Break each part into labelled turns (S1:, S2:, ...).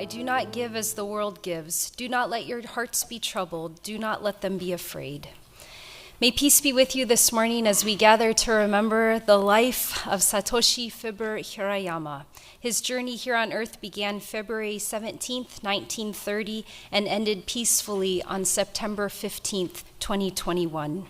S1: do not give as the world gives. Do not let your hearts be troubled. Do not let them be afraid. May peace be with you this morning as we gather to remember the life of Satoshi Fibber Hirayama. His journey here on earth began February 17th, 1930, and ended peacefully on September 15th, 2021.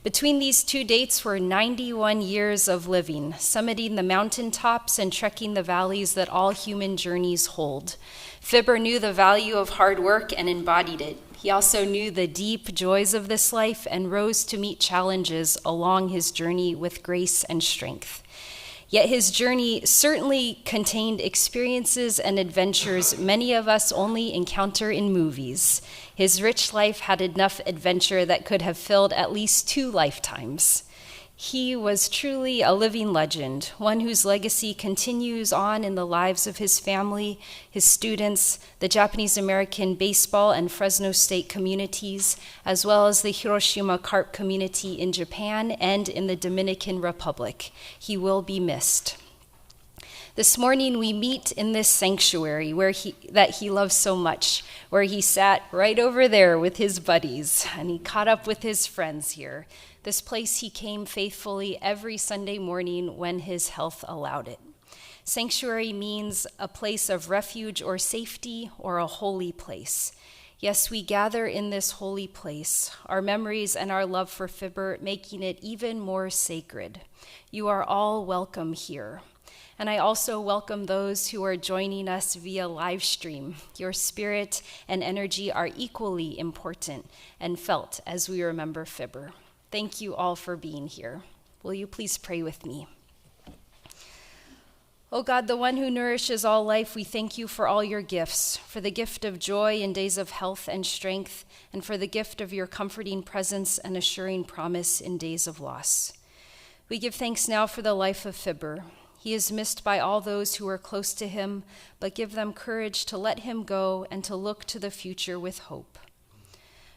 S1: Between these two dates were 91 years of living, summiting the mountaintops and trekking the valleys that all human journeys hold. Fibber knew the value of hard work and embodied it. He also knew the deep joys of this life and rose to meet challenges along his journey with grace and strength. Yet his journey certainly contained experiences and adventures many of us only encounter in movies. His rich life had enough adventure that could have filled at least 2 lifetimes. He was truly a living legend, one whose legacy continues on in the lives of his family, his students, the Japanese-American baseball and Fresno State communities, as well as the Hiroshima carp community in Japan and in the Dominican Republic. He will be missed. This morning we meet in this sanctuary that he loves so much, where he sat right over there with his buddies, and he caught up with his friends here. This place he came faithfully every Sunday morning when his health allowed it. Sanctuary means a place of refuge or safety or a holy place. Yes, we gather in this holy place, our memories and our love for Fibber making it even more sacred. You are all welcome here. And I also welcome those who are joining us via live stream. Your spirit and energy are equally important and felt as we remember Fibber. Thank you all for being here. Will you please pray with me? O God, the one who nourishes all life, we thank you for all your gifts, for the gift of joy in days of health and strength, and for the gift of your comforting presence and assuring promise in days of loss. We give thanks now for the life of Fibber. He is missed by all those who are close to him, but give them courage to let him go and to look to the future with hope.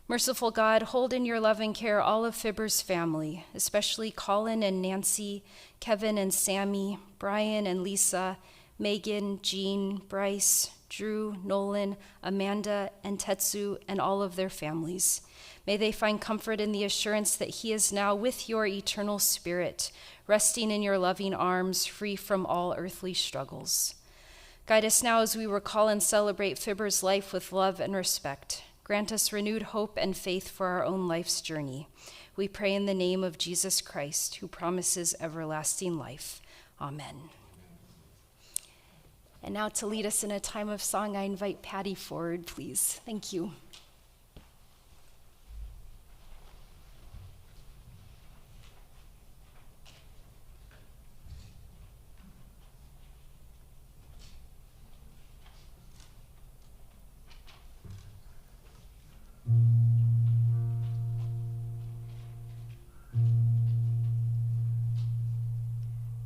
S1: Merciful God, hold in your loving care all of Fibber's family, especially Colin and Nancy, Kevin and Sammy, Brian and Lisa, Megan, Jean, Bryce, Drew, Nolan, Amanda, and Tetsu, and all of their families. May they find comfort in the assurance that he is now with your eternal spirit, resting in your loving arms, free from all earthly struggles. Guide us now as we recall and celebrate Fibber's life with love and respect. Grant us renewed hope and faith for our own life's journey. We pray in the name of Jesus Christ, who promises everlasting life. Amen. And now to lead us in a time of song, I invite Patty forward, please. Thank you.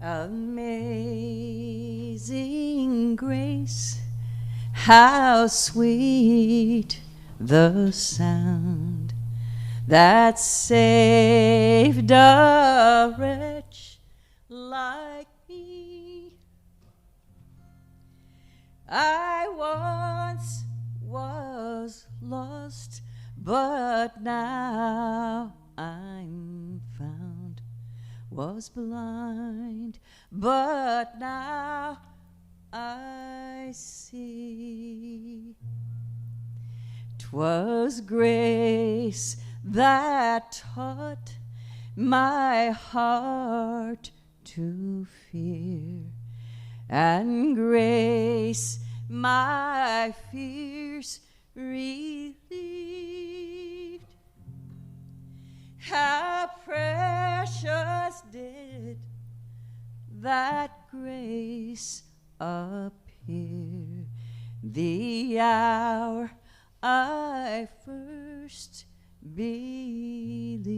S2: Amazing grace, how sweet the sound that saved a wretch like me. I once was lost, but now I'm found. Was blind, but now I see. 'Twas grace that taught my heart to fear, and grace my fears relieved. How precious did that grace appear the hour I first believed.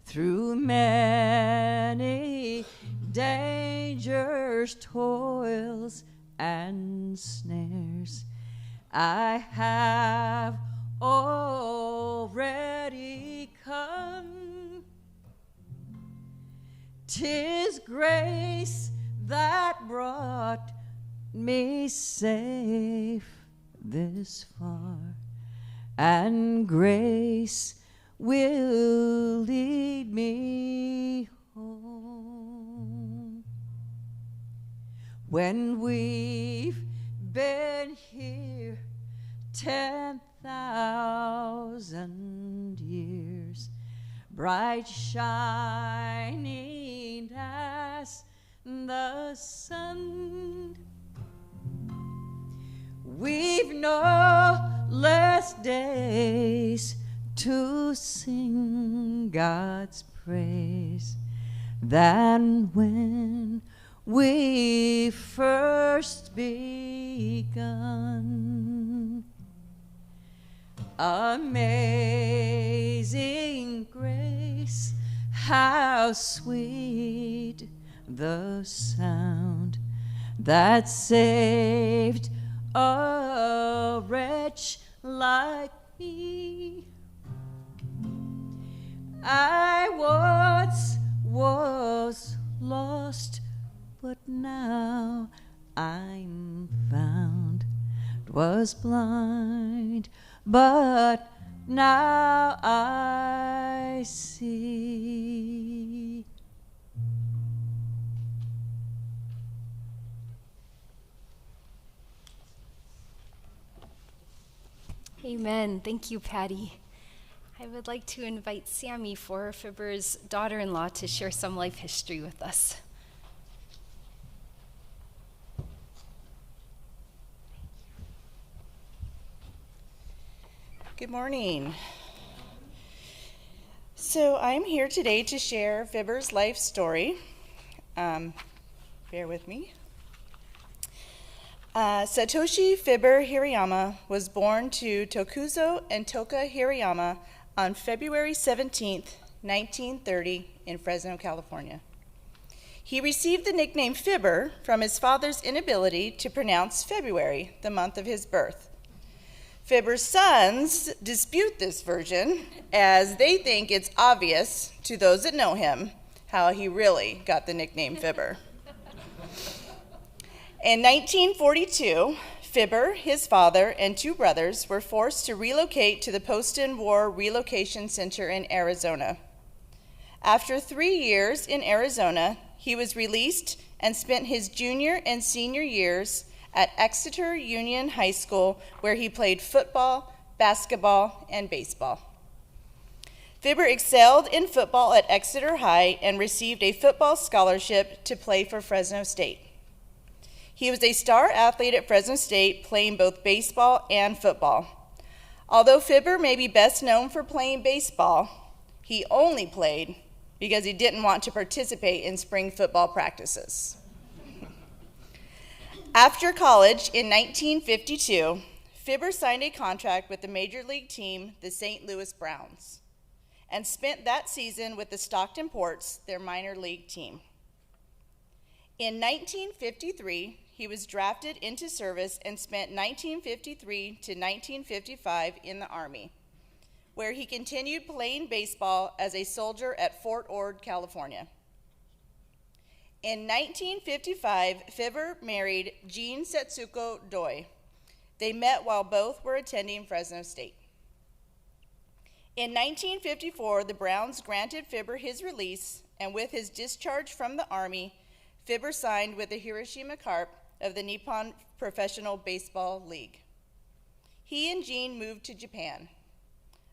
S2: Through many dangers, toils, and snares, I have already come. 'Tis grace that brought me safe this far, and grace will lead me home. When we've been here 10,000 years, bright shining as the sun, we've no less days to sing God's praise than when we first begun. Amazing grace, how sweet the sound that saved a wretch like me. I once was lost, but now I'm found. 'Twas blind, but now I see.
S1: Amen. Thank you, Patty. I would like to invite Sammy for Fibber's daughter-in-law to share some life history with us.
S3: Good morning. So I'm here today to share Fibber's life story. Bear with me. Satoshi Fibber Hirayama was born to Tokuzo and Toka Hirayama on February 17th, 1930 in Fresno, California. He received the nickname Fibber from his father's inability to pronounce February, the month of his birth. Fibber's sons dispute this version, as they think it's obvious to those that know him how he really got the nickname Fibber. In 1942, Fibber, his father, and two brothers were forced to relocate to the post-war relocation center in Arizona. After 3 years in Arizona, he was released and spent his junior and senior years at Exeter Union High School, where he played football, basketball, and baseball. Fibber excelled in football at Exeter High and received a football scholarship to play for Fresno State. He was a star athlete at Fresno State, playing both baseball and football. Although Fibber may be best known for playing baseball, he only played because he didn't want to participate in spring football practices. After college in 1952, Fibber signed a contract with the major league team, the St. Louis Browns, and spent that season with the Stockton Ports, their minor league team. In 1953, he was drafted into service and spent 1953 to 1955 in the Army, where he continued playing baseball as a soldier at Fort Ord, California. In 1955, Fibber married Jean Setsuko Doi. They met while both were attending Fresno State. In 1954, the Browns granted Fibber his release, and with his discharge from the Army, Fibber signed with the Hiroshima Carp of the Nippon Professional Baseball League. He and Jean moved to Japan.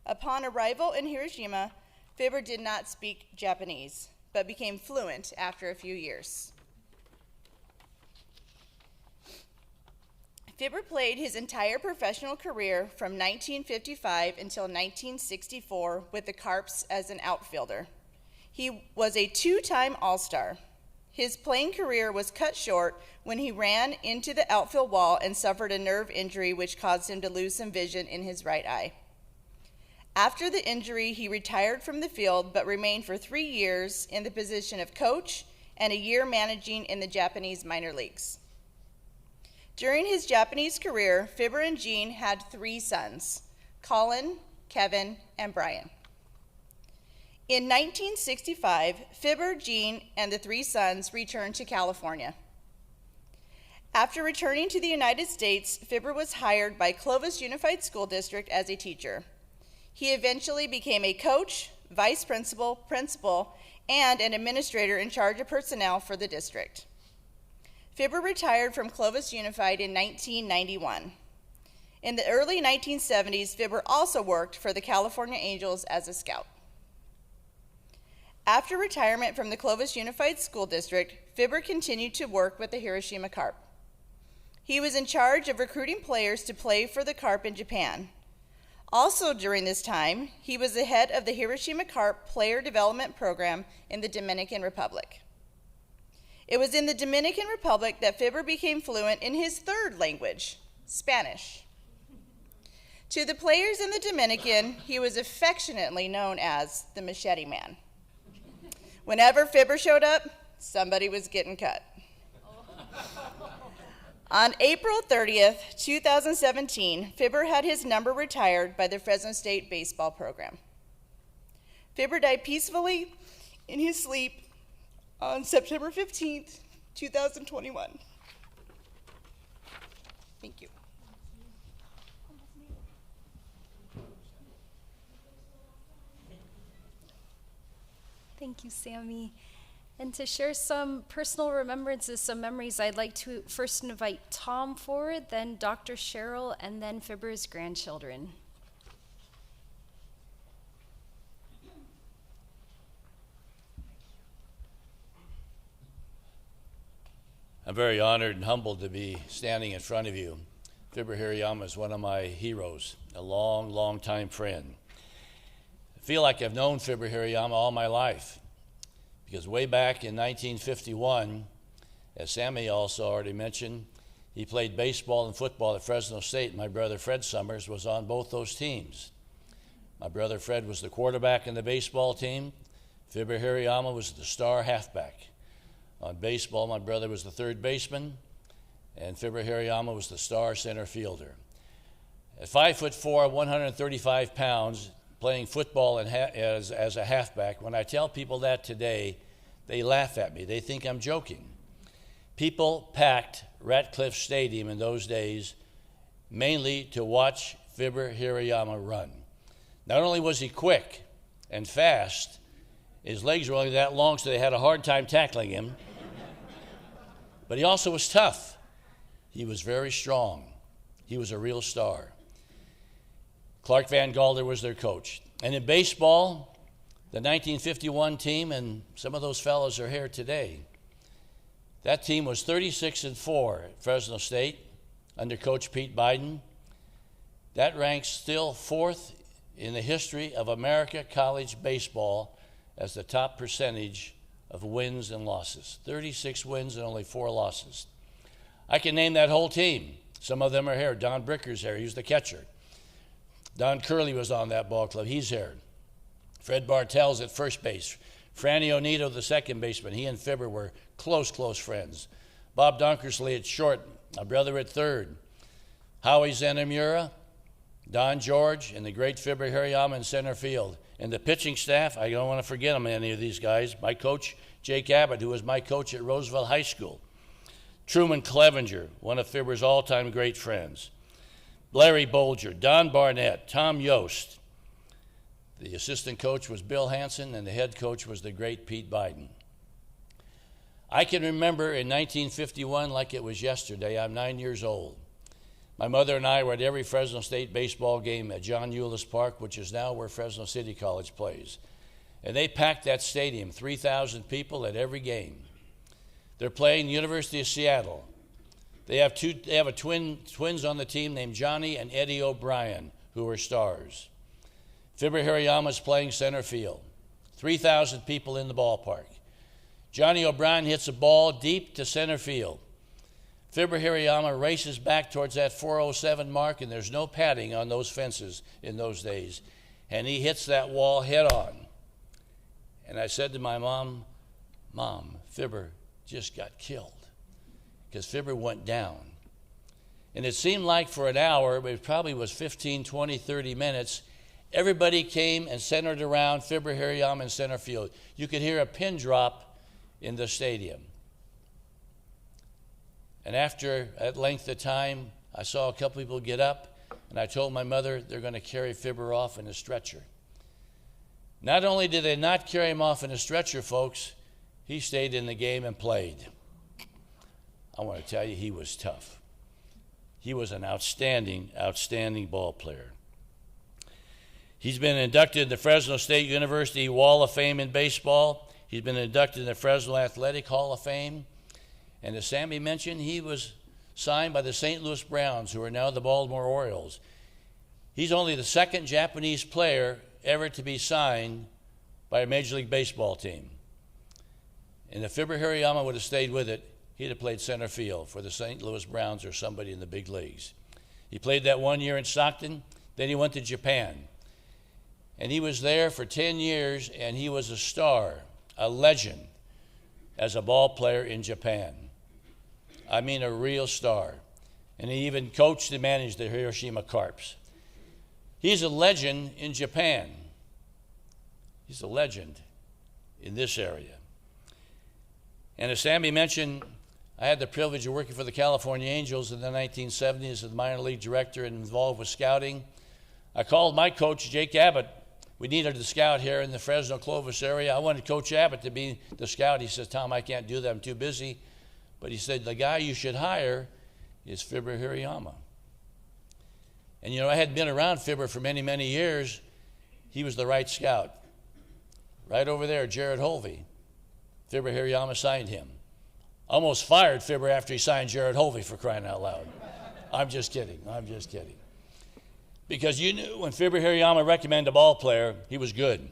S3: Upon arrival in Hiroshima, Fibber did not speak Japanese, but became fluent after a few years. Fibber played his entire professional career from 1955 until 1964 with the Carps as an outfielder. He was a two-time All-Star. His playing career was cut short when he ran into the outfield wall and suffered a nerve injury which caused him to lose some vision in his right eye. After the injury, he retired from the field but remained for 3 years in the position of coach and a year managing in the Japanese minor leagues. During his Japanese career, Fibber and Jean had 3 sons, Colin, Kevin, and Brian. In 1965, Fibber, Jean, and the 3 sons returned to California. After returning to the United States, Fibber was hired by Clovis Unified School District as a teacher. He eventually became a coach, vice principal, principal, and an administrator in charge of personnel for the district. Fibber retired from Clovis Unified in 1991. In the early 1970s, Fibber also worked for the California Angels as a scout. After retirement from the Clovis Unified School District, Fibber continued to work with the Hiroshima Carp. He was in charge of recruiting players to play for the Carp in Japan. Also during this time, he was the head of the Hiroshima Carp Player Development Program in the Dominican Republic. It was in the Dominican Republic that Fibber became fluent in his third language, Spanish. To the players in the Dominican, he was affectionately known as the Machete Man. Whenever Fibber showed up, somebody was getting cut. On April 30th, 2017, Fibber had his number retired by the Fresno State baseball program. Fibber died peacefully in his sleep on September 15th, 2021. Thank you.
S1: Thank you, Sammy. And to share some personal remembrances, some memories, I'd like to first invite Tom forward, then Dr. Cheryl, and then Fibber's grandchildren.
S4: I'm very honored and humbled to be standing in front of you. Fibber Hirayama is one of my heroes, a long, long time friend. I feel like I've known Fibber Hirayama all my life, because way back in 1951, as Sammy also already mentioned, he played baseball and football at Fresno State. My brother Fred Summers was on both those teams. My brother Fred was the quarterback in the baseball team. Fibber Hirayama was the star halfback. On baseball, my brother was the third baseman, and Fibber Hirayama was the star center fielder. At 5'4", 135 pounds, playing football as a halfback, when I tell people that today, they laugh at me. They think I'm joking. People packed Ratcliffe Stadium in those days mainly to watch Fibber Hirayama run. Not only was he quick and fast, his legs were only that long, so they had a hard time tackling him, but he also was tough. He was very strong. He was a real star. Clark Van Galder was their coach. And in baseball, the 1951 team, and some of those fellows are here today, that team was 36-4 at Fresno State under Coach Pete Biden. That ranks still fourth in the history of America college baseball as the top percentage of wins and losses. 36 wins and only 4 losses. I can name that whole team. Some of them are here. Don Bricker's here. He was the catcher. Don Curley was on that ball club. He's here. Fred Bartels at first base. Franny Onito, the second baseman. He and Fibber were close friends. Bob Donkersley at short. My brother at third. Howie Zenamura, Don George, and the great Fibber Hirayama in center field. And the pitching staff, I don't want to forget them, any of these guys. My coach, Jake Abbott, who was my coach at Roosevelt High School. Truman Clevenger, one of Fibber's all-time great friends. Larry Bolger, Don Barnett, Tom Yost. The assistant coach was Bill Hansen, and the head coach was the great Pete Biden. I can remember in 1951 like it was yesterday. I'm 9 years old. My mother and I were at every Fresno State baseball game at John Euless Park, which is now where Fresno City College plays. And they packed that stadium, 3,000 people at every game. They're playing the University of Seattle. They have twins on the team named Johnny and Eddie O'Brien, who are stars. Fibber Hirayama is playing center field. 3,000 people in the ballpark. Johnny O'Brien hits a ball deep to center field. Fibber Hirayama races back towards that 407 mark, and there's no padding on those fences in those days. And he hits that wall head on. And I said to my mom, Fibber just got killed, because Fibber went down. And it seemed like for an hour, but it probably was 15, 20, 30 minutes, everybody came and centered around Fibber Hirayama in center field. You could hear a pin drop in the stadium. And after that length of time, I saw a couple people get up, and I told my mother they're going to carry Fibber off in a stretcher. Not only did they not carry him off in a stretcher, folks, he stayed in the game and played. I want to tell you, he was tough. He was an outstanding, outstanding ball player. He's been inducted in the Fresno State University Wall of Fame in baseball. He's been inducted in the Fresno Athletic Hall of Fame. And as Sammy mentioned, he was signed by the St. Louis Browns, who are now the Baltimore Orioles. He's only the second Japanese player ever to be signed by a Major League Baseball team. And if Fibber Hirayama would have stayed with it, he'd have played center field for the St. Louis Browns or somebody in the big leagues. He played that 1 year in Stockton, then he went to Japan. And he was there for 10 years, and he was a star, a legend, as a ball player in Japan. I mean, a real star. And he even coached and managed the Hiroshima Carps. He's a legend in Japan. He's a legend in this area. And as Sammy mentioned, I had the privilege of working for the California Angels in the 1970s as the minor league director and involved with scouting. I called my coach, Jake Abbott. We needed a scout here in the Fresno Clovis area. I wanted Coach Abbott to be the scout. He says, Tom, I can't do that. I'm too busy. But he said, the guy you should hire is Fibber Hirayama. And, you know, I hadn't been around Fibber for many, many years. He was the right scout. Right over there, Jared Holvey. Fibber Hirayama signed him. Almost fired Fibber after he signed Jared Holvey, for crying out loud. I'm just kidding. Because you knew when Fibber Hirayama recommended a ball player, he was good.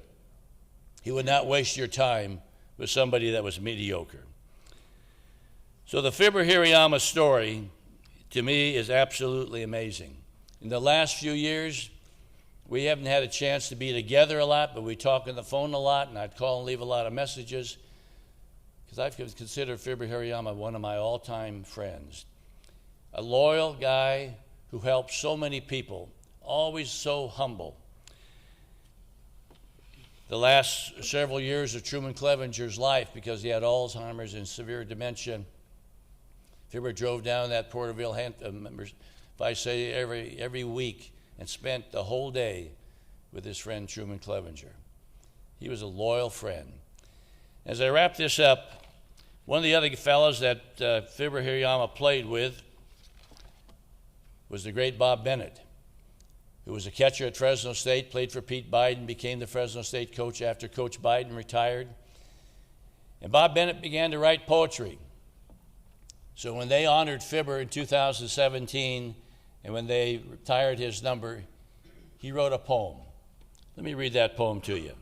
S4: He would not waste your time with somebody that was mediocre. So the Fibber Hirayama story, to me, is absolutely amazing. In the last few years, we haven't had a chance to be together a lot, but we talk on the phone a lot, and I'd call and leave a lot of messages, because I've considered Fibber Hirayama one of my all-time friends. A loyal guy who helped so many people, always so humble. The last several years of Truman Clevenger's life, because he had Alzheimer's and severe dementia, Fibber drove down that Porterville, if I say every week, and spent the whole day with his friend Truman Clevenger. He was a loyal friend. As I wrap this up, one of the other fellows that Fibber Hirayama played with was the great Bob Bennett, who was a catcher at Fresno State, played for Pete Biden, became the Fresno State coach after Coach Biden retired. And Bob Bennett began to write poetry. So when they honored Fibber in 2017, and when they retired his number, he wrote a poem. Let me read that poem to you.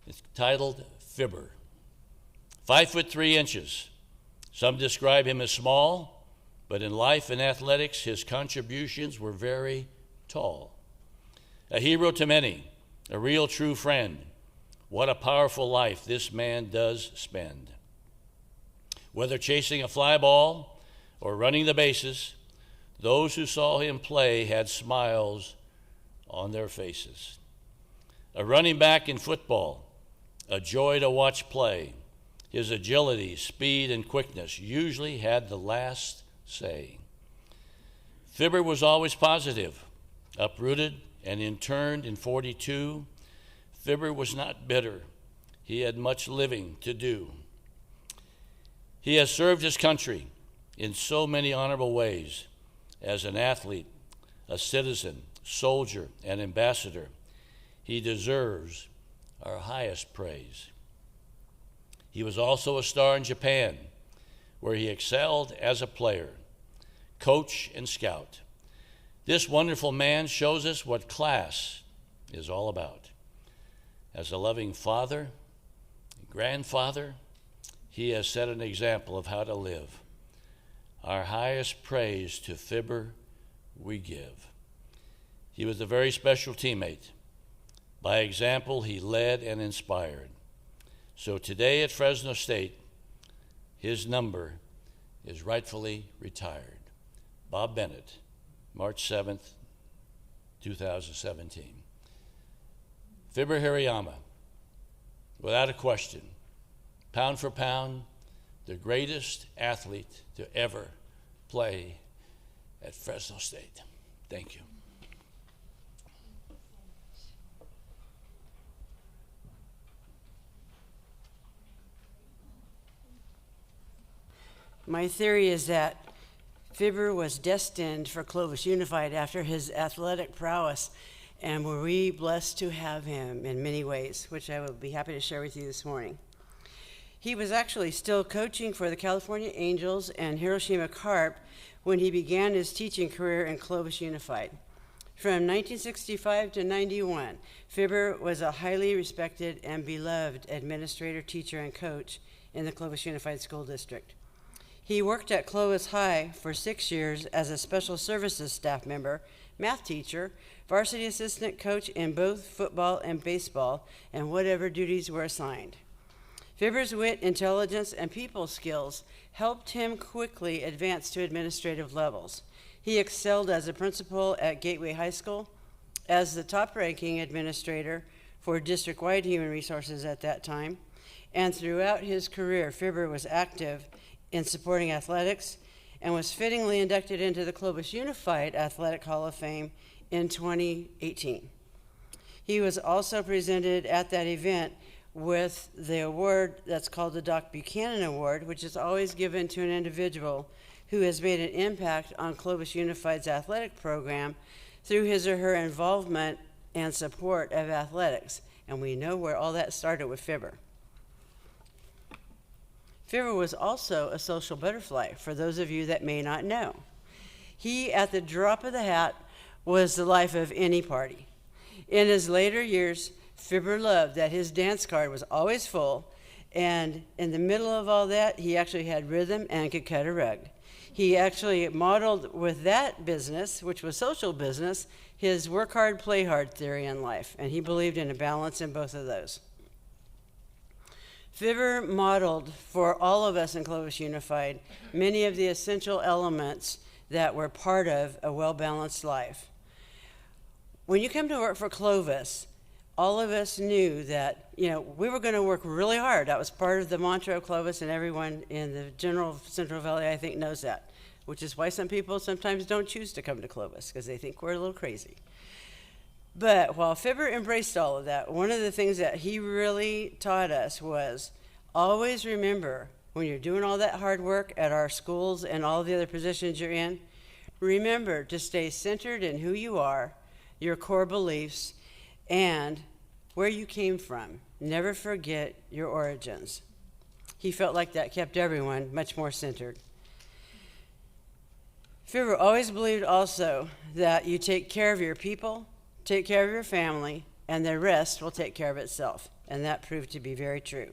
S4: It's titled Fibber. 5'3". Some describe him as small, but in life and athletics, his contributions were very tall. A hero to many, a real true friend. What a powerful life this man does spend. Whether chasing a fly ball or running the bases, those who saw him play had smiles on their faces. A running back in football, a joy to watch play. His agility, speed, and quickness usually had the last say. Fibber was always positive, uprooted and interned in 42. Fibber was not bitter. He had much living to do. He has served his country in so many honorable ways as an athlete, a citizen, soldier, and ambassador. He deserves our highest praise. He was also a star in Japan, where he excelled as a player, coach, and scout. This wonderful man shows us what class is all about. As a loving father, grandfather, he has set an example of how to live. Our highest praise to Fibber we give. He was a very special teammate. By example, he led and inspired. So today at Fresno State, his number is rightfully retired. Bob Bennett, March 7th, 2017. Fibber Hirayama, without a question, pound for pound, the greatest athlete to ever play at Fresno State. Thank you.
S5: My theory is that Fibber was destined for Clovis Unified after his athletic prowess, and were we blessed to have him in many ways, which I will be happy to share with you this morning. He was actually still coaching for the California Angels and Hiroshima Carp when he began his teaching career in Clovis Unified. From 1965 to 91, Fibber was a highly respected and beloved administrator, teacher, and coach in the Clovis Unified School District. He worked at Clovis High for 6 years as a special services staff member, math teacher, varsity assistant coach in both football and baseball, and whatever duties were assigned. Fibber's wit, intelligence, and people skills helped him quickly advance to administrative levels. He excelled as a principal at Gateway High School, as the top-ranking administrator for district-wide human resources at that time, and throughout his career, Fibber was active in supporting athletics and was fittingly inducted into the Clovis Unified Athletic Hall of Fame in 2018. He was also presented at that event with the award that's called the Doc Buchanan Award, which is always given to an individual who has made an impact on Clovis Unified's athletic program through his or her involvement and support of athletics. And we know where all that started with Fibber. Fibber was also a social butterfly, for those of you that may not know. He, at the drop of the hat, was the life of any party. In his later years, Fibber loved that his dance card was always full, and in the middle of all that, he actually had rhythm and could cut a rug. He actually modeled with that business, which was social business, his work hard, play hard theory in life, and he believed in a balance in both of those. Fibber modeled for all of us in Clovis Unified many of the essential elements that were part of a well-balanced life. When you come to work for Clovis, all of us knew that, we were going to work really hard. That was part of the mantra of Clovis, and everyone in the general Central Valley, I think, knows that, which is why some people sometimes don't choose to come to Clovis, because they think we're a little crazy. But while Fibber embraced all of that, one of the things that he really taught us was always remember, when you're doing all that hard work at our schools and all the other positions you're in, remember to stay centered in who you are, your core beliefs, and where you came from. Never forget your origins. He felt like that kept everyone much more centered. Fibber always believed also that you take care of your people, take care of your family, and the rest will take care of itself. And that proved to be very true.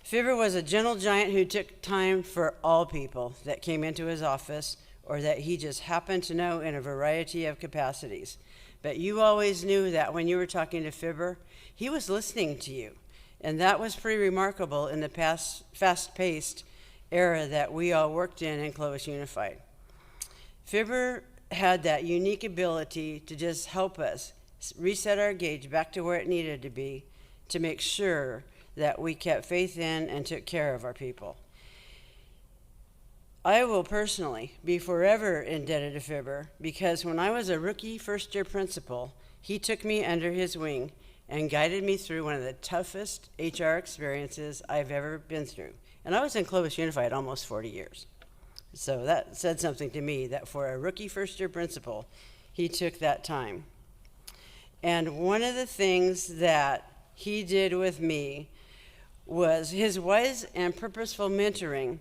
S5: Fibber was a gentle giant who took time for all people that came into his office or that he just happened to know in a variety of capacities. But you always knew that when you were talking to Fibber, he was listening to you. And that was pretty remarkable in the past fast-paced era that we all worked in Clovis Unified. Fibber had that unique ability to just help us reset our gauge back to where it needed to be to make sure that we kept faith in and took care of our people. I will personally be forever indebted to Fibber because when I was a rookie first-year principal, he took me under his wing and guided me through one of the toughest HR experiences I've ever been through. And I was in Clovis Unified almost 40 years. So that said something to me that for a rookie first-year principal, he took that time. And one of the things that he did with me was his wise and purposeful mentoring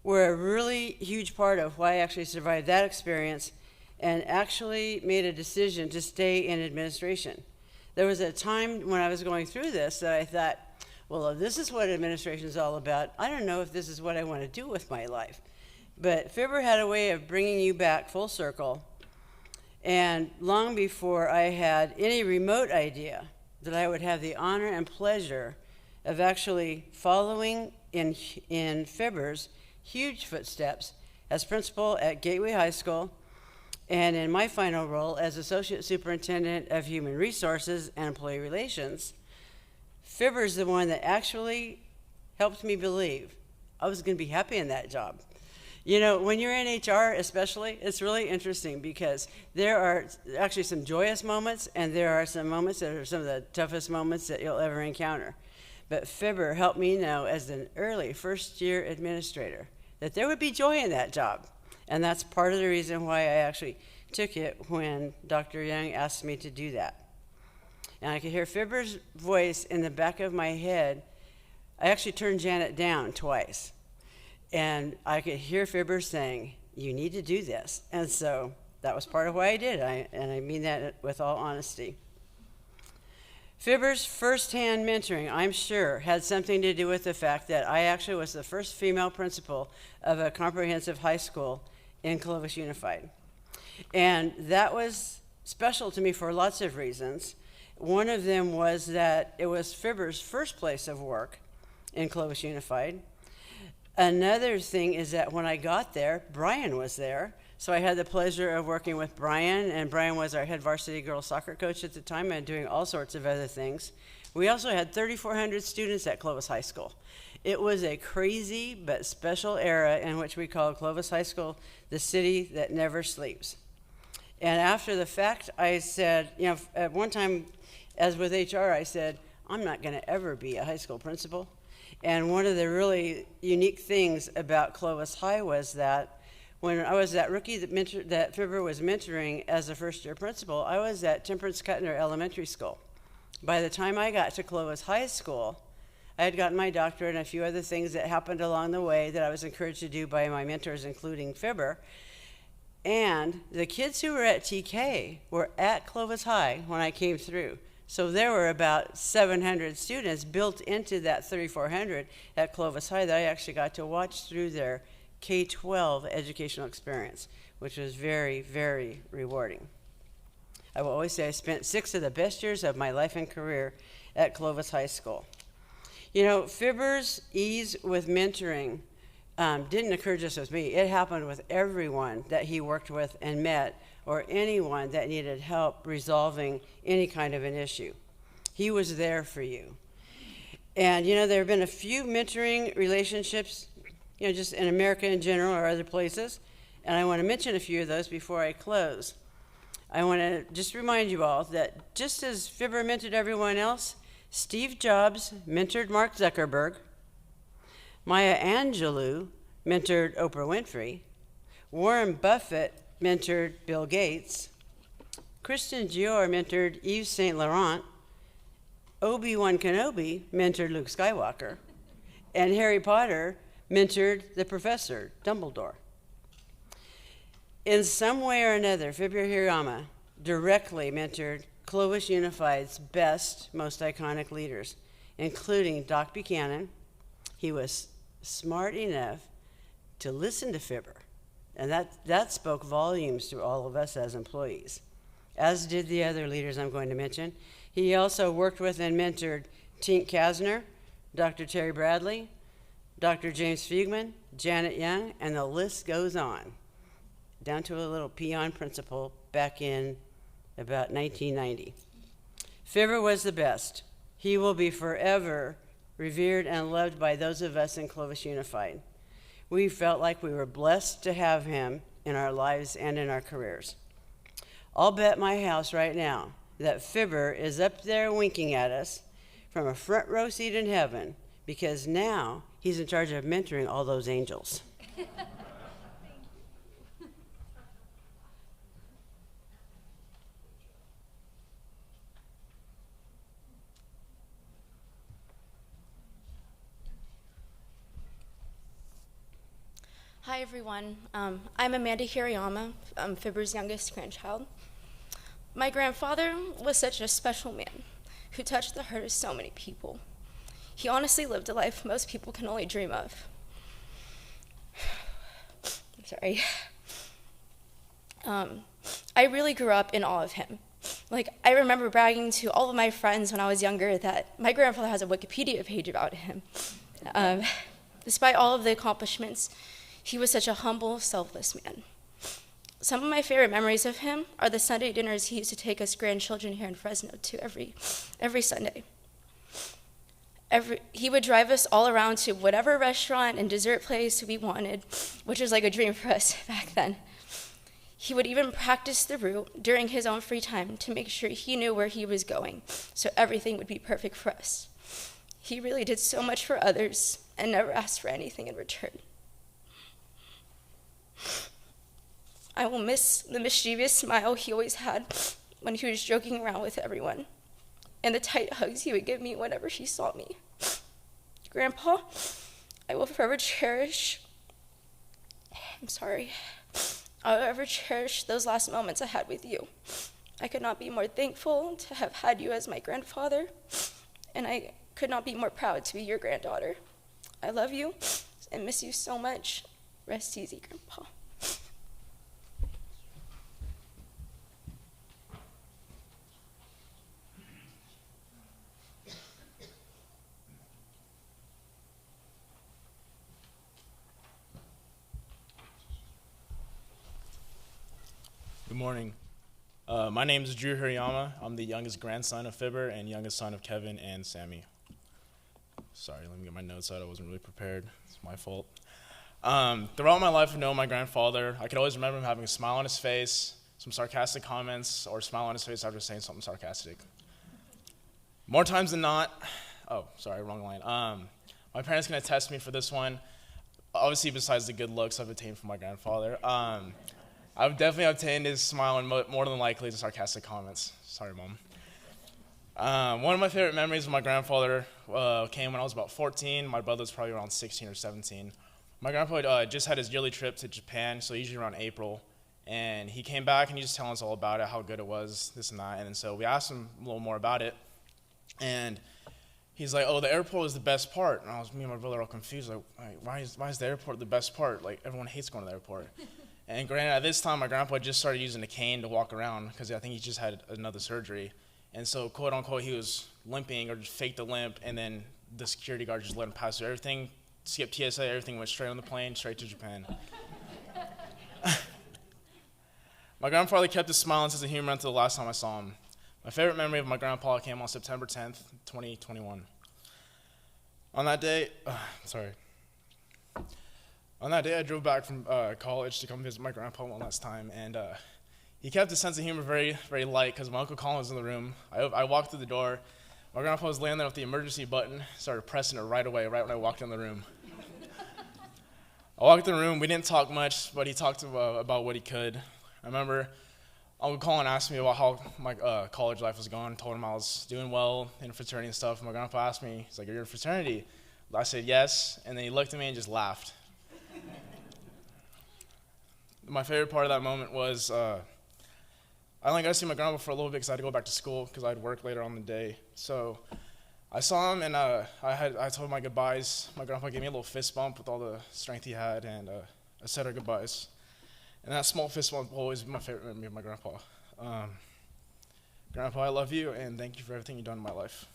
S5: were a really huge part of why I actually survived that experience and actually made a decision to stay in administration. There was a time when I was going through this that I thought, well, if this is what administration is all about, I don't know if this is what I want to do with my life. But Fibber had a way of bringing you back full circle, and long before I had any remote idea that I would have the honor and pleasure of actually following in Fibber's huge footsteps as principal at Gateway High School, and in my final role as Associate Superintendent of Human Resources and Employee Relations, Fibber's the one that actually helped me believe I was going to be happy in that job. You know, when you're in HR especially, it's really interesting because there are actually some joyous moments and there are some moments that are some of the toughest moments that you'll ever encounter. But Fibber helped me know as an early first-year administrator that there would be joy in that job. And that's part of the reason why I actually took it when Dr. Young asked me to do that. And I could hear Fibber's voice in the back of my head. I actually turned Janet down twice. And I could hear Fibber saying, you need to do this. And so that was part of why I did. And I mean that with all honesty. Fibber's firsthand mentoring, I'm sure, had something to do with the fact that I actually was the first female principal of a comprehensive high school in Clovis Unified. And that was special to me for lots of reasons. One of them was that it was Fibber's first place of work in Clovis Unified. Another thing is that when I got there, Brian was there. So I had the pleasure of working with Brian, and Brian was our head varsity girls soccer coach at the time and doing all sorts of other things. We also had 3,400 students at Clovis High School. It was a crazy but special era in which we called Clovis High School the city that never sleeps. And after the fact, I said, you know, at one time, as with HR, I said, I'm not going to ever be a high school principal. And one of the really unique things about Clovis High was that when I was that rookie that Fibber was mentoring as a first-year principal, I was at Temperance Cutner Elementary School. By the time I got to Clovis High School, I had gotten my doctorate and a few other things that happened along the way that I was encouraged to do by my mentors, including Fibber. And the kids who were at TK were at Clovis High when I came through. So there were about 700 students built into that 3,400 at Clovis High that I actually got to watch through their K-12 educational experience, which was very, very rewarding. I will always say I spent 6 of the best years of my life and career at Clovis High School. You know, Fibber's ease with mentoring didn't occur just with me. It happened with everyone that he worked with and met, or anyone that needed help resolving any kind of an issue. He was there for you. And, you know, there have been a few mentoring relationships, you know, just in America in general or other places, and I want to mention a few of those before I close. I want to just remind you all that just as Fibber mentored everyone else, Steve Jobs mentored Mark Zuckerberg, Maya Angelou mentored Oprah Winfrey, Warren Buffett mentored Bill Gates, Christian Dior mentored Yves Saint Laurent, Obi-Wan Kenobi mentored Luke Skywalker, and Harry Potter mentored the professor, Dumbledore. In some way or another, Fibber Hirayama directly mentored Clovis Unified's best, most iconic leaders, including Doc Buchanan. He was smart enough to listen to Fibber, and that spoke volumes to all of us as employees, as did the other leaders I'm going to mention. He also worked with and mentored Tink Kasner, Dr. Terry Bradley, Dr. James Fugman, Janet Young, and the list goes on, down to a little peon principal back in about 1990. Fibber was the best. He will be forever revered and loved by those of us in Clovis Unified. We felt like we were blessed to have him in our lives and in our careers. I'll bet my house right now that Fibber is up there winking at us from a front row seat in heaven, because now he's in charge of mentoring all those angels.
S6: Hi, everyone. I'm Amanda Hirayama. I'm Fibber's youngest grandchild. My grandfather was such a special man who touched the heart of so many people. He honestly lived a life most people can only dream of. I'm sorry. I really grew up in awe of him. Like, I remember bragging to all of my friends when I was younger that my grandfather has a Wikipedia page about him. Despite all of the accomplishments, he was such a humble, selfless man. Some of my favorite memories of him are the Sunday dinners he used to take us grandchildren here in Fresno to every Sunday. He would drive us all around to whatever restaurant and dessert place we wanted, which was like a dream for us back then. He would even practice the route during his own free time to make sure he knew where he was going, so everything would be perfect for us. He really did so much for others and never asked for anything in return. I will miss the mischievous smile he always had when he was joking around with everyone, and the tight hugs he would give me whenever he saw me. Grandpa, I will forever cherish, I'll ever cherish those last moments I had with you. I could not be more thankful to have had you as my grandfather, and I could not be more proud to be your granddaughter. I love you and miss you so much. Rest easy, Grandpa.
S7: Good morning. My name is Drew Hirayama. I'm the youngest grandson of Fibber and youngest son of Kevin and Sammy. Sorry, let me get my notes out. I wasn't really prepared. It's my fault. Throughout my life of knowing my grandfather, I could always remember him having a smile on his face, some sarcastic comments, or a smile on his face after saying something sarcastic. More times than not, wrong line. My parents can attest me for this one. Obviously, besides the good looks I've obtained from my grandfather, I've definitely obtained his smile and more than likely the sarcastic comments. Sorry, Mom. One of my favorite memories of my grandfather came when I was about 14. My brother was probably around 16 or 17. My grandpa just had his yearly trip to Japan, so usually around April. And he came back and he just telling us all about it, how good it was, this and that. And so we asked him a little more about it. And he's like, oh, the airport is the best part. And me and my brother are all confused, like why is the airport the best part? Like, everyone hates going to the airport. And granted, at this time, my grandpa just started using a cane to walk around because I think he just had another surgery. And so, quote unquote, he was limping or just faked a limp, and then the security guard just let him pass through everything, skipped TSA, everything went straight on the plane, straight to Japan. My grandfather kept his smile and sense of humor until the last time I saw him. My favorite memory of my grandpa came on September 10th, 2021. On that day, I drove back from college to come visit my grandpa one last time, and he kept his sense of humor very, very light because my Uncle Colin was in the room. I walked through the door. My grandpa was laying there with the emergency button, started pressing it right away, right when I walked in the room. I walked in the room. We didn't talk much, but he talked about what he could. I remember Uncle Colin asked me about how my college life was going. Told him I was doing well in fraternity and stuff. My grandpa asked me, he's like, "Are you in a fraternity?" I said yes, and then he looked at me and just laughed. My favorite part of that moment was I only got to see my grandpa for a little bit because I had to go back to school because I had work later on in the day. So I saw him, and I told him my goodbyes. My grandpa gave me a little fist bump with all the strength he had, and I said our goodbyes. And that small fist bump will always be my favorite memory of my grandpa. Grandpa, I love you, and thank you for everything you've done in my life.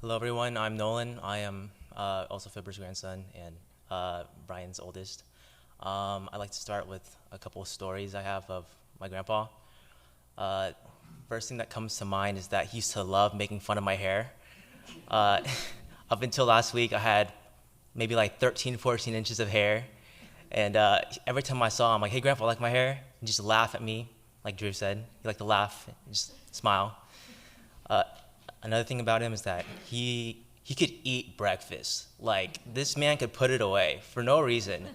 S8: Hello, everyone. I'm Nolan. I am also Fibber's grandson and Brian's oldest. I'd like to start with a couple of stories I have of my grandpa. First thing that comes to mind is that he used to love making fun of my hair. Up until last week, I had maybe like 13, 14 inches of hair. And every time I saw him, I'm like, "Hey, Grandpa, like my hair?" He'd just laugh at me, like Drew said. He liked to laugh and just smile. Another thing about him is that he could eat breakfast. Like, this man could put it away for no reason.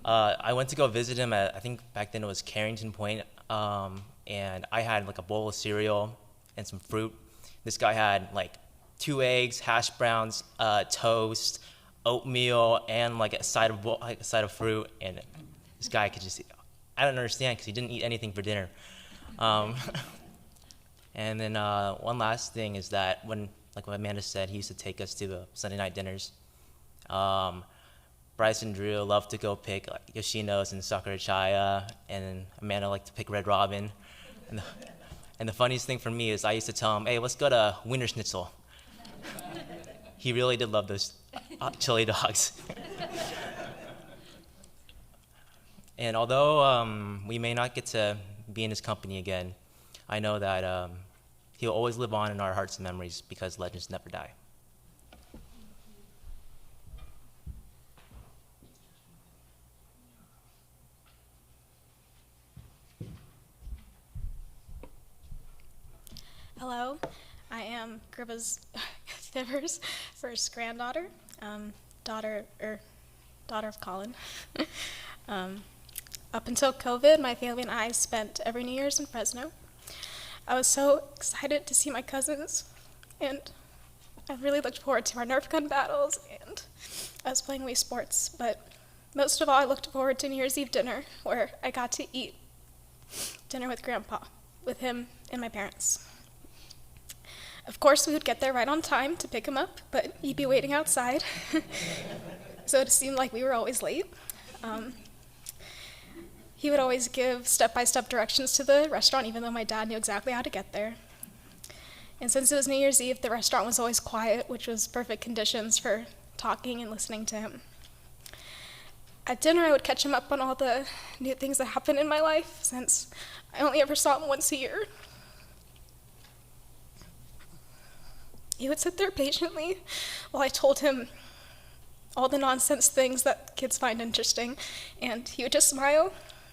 S8: I went to go visit him at, I think back then it was Carrington Point, and I had like a bowl of cereal and some fruit. This guy had like 2 eggs, hash browns, toast, oatmeal, and like a side of fruit. And this guy could just, I don't understand because he didn't eat anything for dinner. And then one last thing is that when, like what Amanda said, he used to take us to the Sunday night dinners. Bryce and Drew loved to go pick like Yoshino's and Sakurachaya, and Amanda liked to pick Red Robin. And the funniest thing for me is I used to tell him, "Hey, let's go to Wiener Schnitzel." he really did love those chili dogs. And although we may not get to be in his company again, I know that he'll always live on in our hearts and memories because legends never die.
S9: Hello, I am Fibber's first granddaughter, daughter of Colin. Up until COVID, my family and I spent every New Year's in Fresno. I was so excited to see my cousins, and I really looked forward to our Nerf gun battles and us playing Wii Sports. But most of all, I looked forward to New Year's Eve dinner, where I got to eat dinner with Grandpa, with him and my parents. Of course, we would get there right on time to pick him up, but he'd be waiting outside, so it seemed like we were always late. He would always give step-by-step directions to the restaurant, even though my dad knew exactly how to get there. And since it was New Year's Eve, the restaurant was always quiet, which was perfect conditions for talking and listening to him. At dinner, I would catch him up on all the new things that happened in my life, since I only ever saw him once a year. He would sit there patiently while I told him all the nonsense things that kids find interesting, and he would just smile,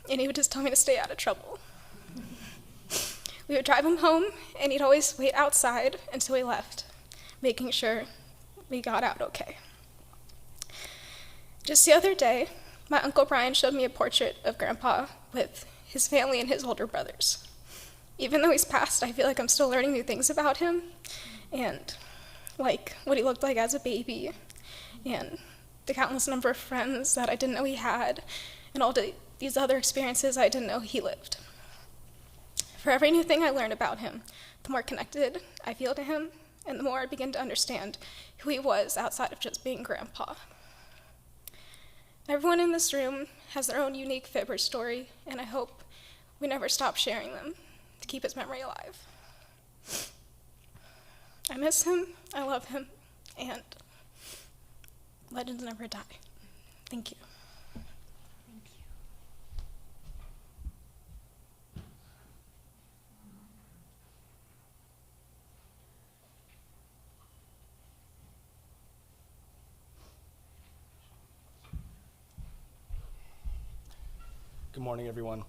S9: and he would just tell me to stay out of trouble. We would drive him home, and he'd always wait outside until we left, making sure we got out okay. Just the other day, my Uncle Brian showed me a portrait of Grandpa with his family and his older brothers. Even though he's passed, I feel like I'm still learning new things about him, and like what he looked like as a baby, and the countless number of friends that I didn't know he had, and all these other experiences I didn't know he lived. For every new thing I learn about him, the more connected I feel to him, and the more I begin to understand who he was outside of just being Grandpa. Everyone in this room has their own unique Fibber story, and I hope we never stop sharing them to keep his memory alive. I miss him, I love him, and legends never die. Thank you.
S10: Good morning, everyone.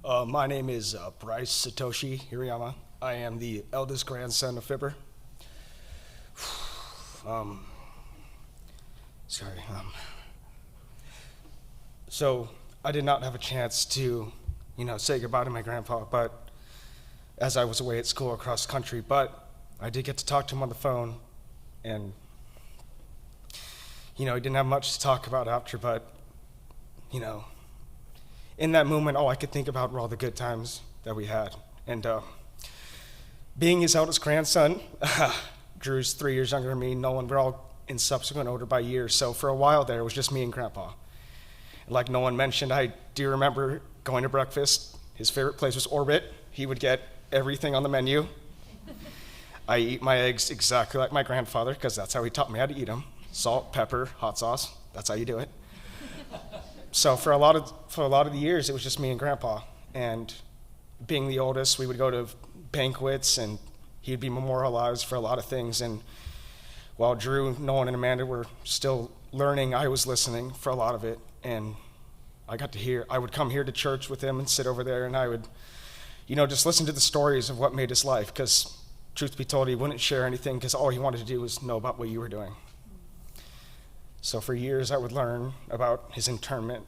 S10: My name is Bryce Satoshi Hirayama. I am the eldest grandson of Fibber. So I did not have a chance to, say goodbye to my grandpa, but as I was away at school across the country, but I did get to talk to him on the phone, and, he didn't have much to talk about after, but, in that moment, all I could think about were all the good times that we had. And being his eldest grandson, Drew's 3 years younger than me, Nolan, we're all in subsequent order by years. So for a while there, it was just me and Grandpa. Like Nolan mentioned, I do remember going to breakfast. His favorite place was Orbit. He would get everything on the menu. I eat my eggs exactly like my grandfather, because that's how he taught me how to eat them. Salt, pepper, hot sauce, that's how you do it. So for a lot of the years, it was just me and Grandpa. And being the oldest, we would go to banquets, and he'd be memorialized for a lot of things. And while Drew, Nolan, and Amanda were still learning, I was listening for a lot of it. And I would come here to church with him and sit over there, and I would, just listen to the stories of what made his life. Because truth be told, he wouldn't share anything, because all he wanted to do was know about what you were doing. So for years, I would learn about his internment,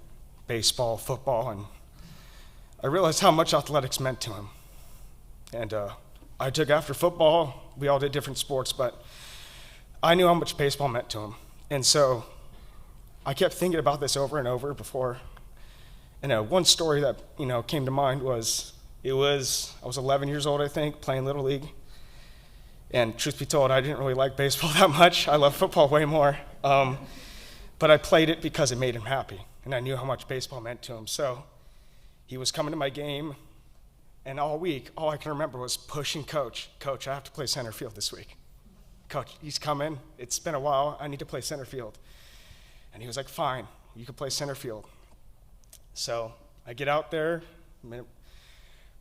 S10: baseball, football, and I realized how much athletics meant to him. And I took after football. We all did different sports, but I knew how much baseball meant to him. And so I kept thinking about this over and over before. And one story that came to mind was I was 11 years old, I think, playing Little League. And truth be told, I didn't really like baseball that much. I love football way more. But I played it because it made him happy, and I knew how much baseball meant to him. So he was coming to my game, and all week, all I can remember was pushing Coach, I have to play center field this week. Coach, he's coming. It's been a while. I need to play center field. And he was like, fine, you can play center field. So I get out there.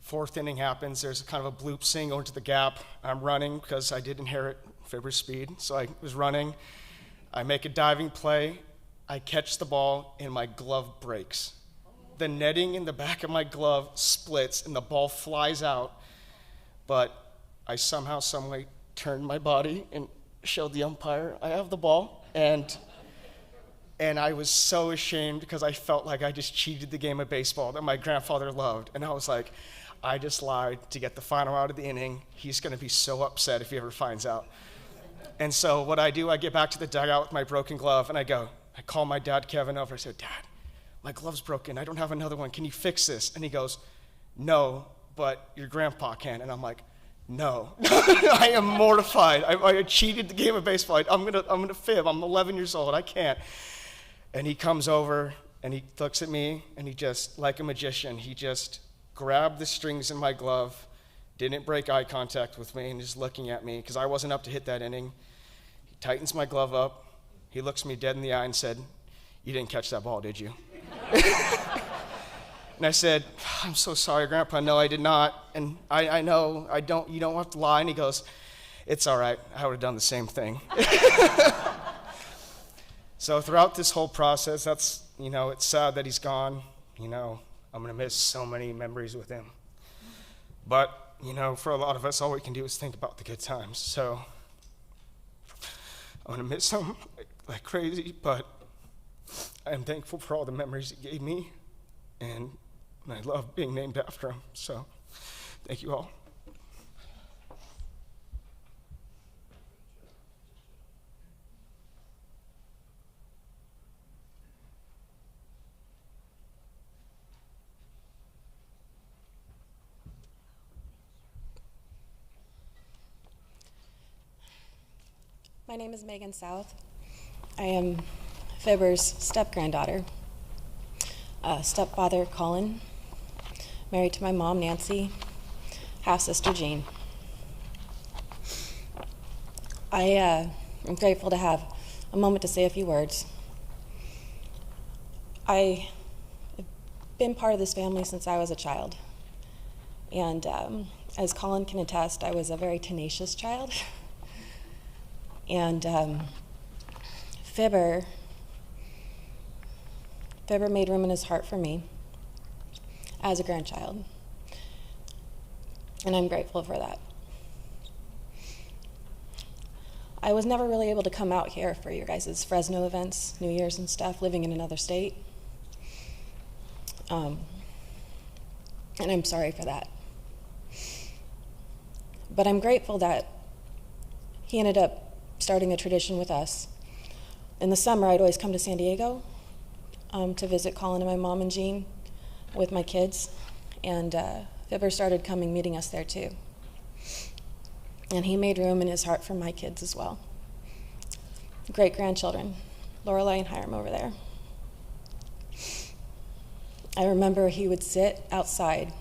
S10: Fourth inning happens. There's kind of a bloop single into the gap. I'm running because I did inherit Fibber's speed. So I was running. I make a diving play. I catch the ball, and my glove breaks. The netting in the back of my glove splits, and the ball flies out. But I somehow, someway turned my body and showed the umpire I have the ball. And I was so ashamed because I felt like I just cheated the game of baseball that my grandfather loved. And I was like, I just lied to get the final out of the inning. He's going to be so upset if he ever finds out. And so what I do, I get back to the dugout with my broken glove, and I call my dad, Kevin, over. I said, Dad, my glove's broken. I don't have another one. Can you fix this? And he goes, no, but your grandpa can. And I'm like, no. I am mortified. I cheated the game of baseball. I'm gonna fib. I'm 11 years old. I can't. And he comes over, and he looks at me, and he just, like a magician, he just grabbed the strings in my glove, didn't break eye contact with me, and just looking at me, because I wasn't up to hit that inning. He tightens my glove up. He looks me dead in the eye and said, you didn't catch that ball, did you? And I said, I'm so sorry, Grandpa. No, I did not. And I know, you don't have to lie. And he goes, it's all right. I would have done the same thing. So throughout this whole process, it's sad that he's gone. I'm going to miss so many memories with him. But, for a lot of us, all we can do is think about the good times. So I'm going to miss him like crazy, but I am thankful for all the memories he gave me, and I love being named after him. So thank you all.
S11: My name is Megan South. I am Fibber's step-granddaughter. Stepfather Colin, married to my mom Nancy, half-sister Jean. I am grateful to have a moment to say a few words. I have been part of this family since I was a child. And as Colin can attest, I was a very tenacious child. And Fibber made room in his heart for me as a grandchild. And I'm grateful for that. I was never really able to come out here for your guys' Fresno events, New Year's and stuff, living in another state. And I'm sorry for that. But I'm grateful that he ended up starting a tradition with us. In the summer, I'd always come to San Diego to visit Colin and my mom and Jean with my kids. And Fibber started coming, meeting us there too. And he made room in his heart for my kids as well. Great-grandchildren, Lorelei and Hiram over there. I remember he would sit outside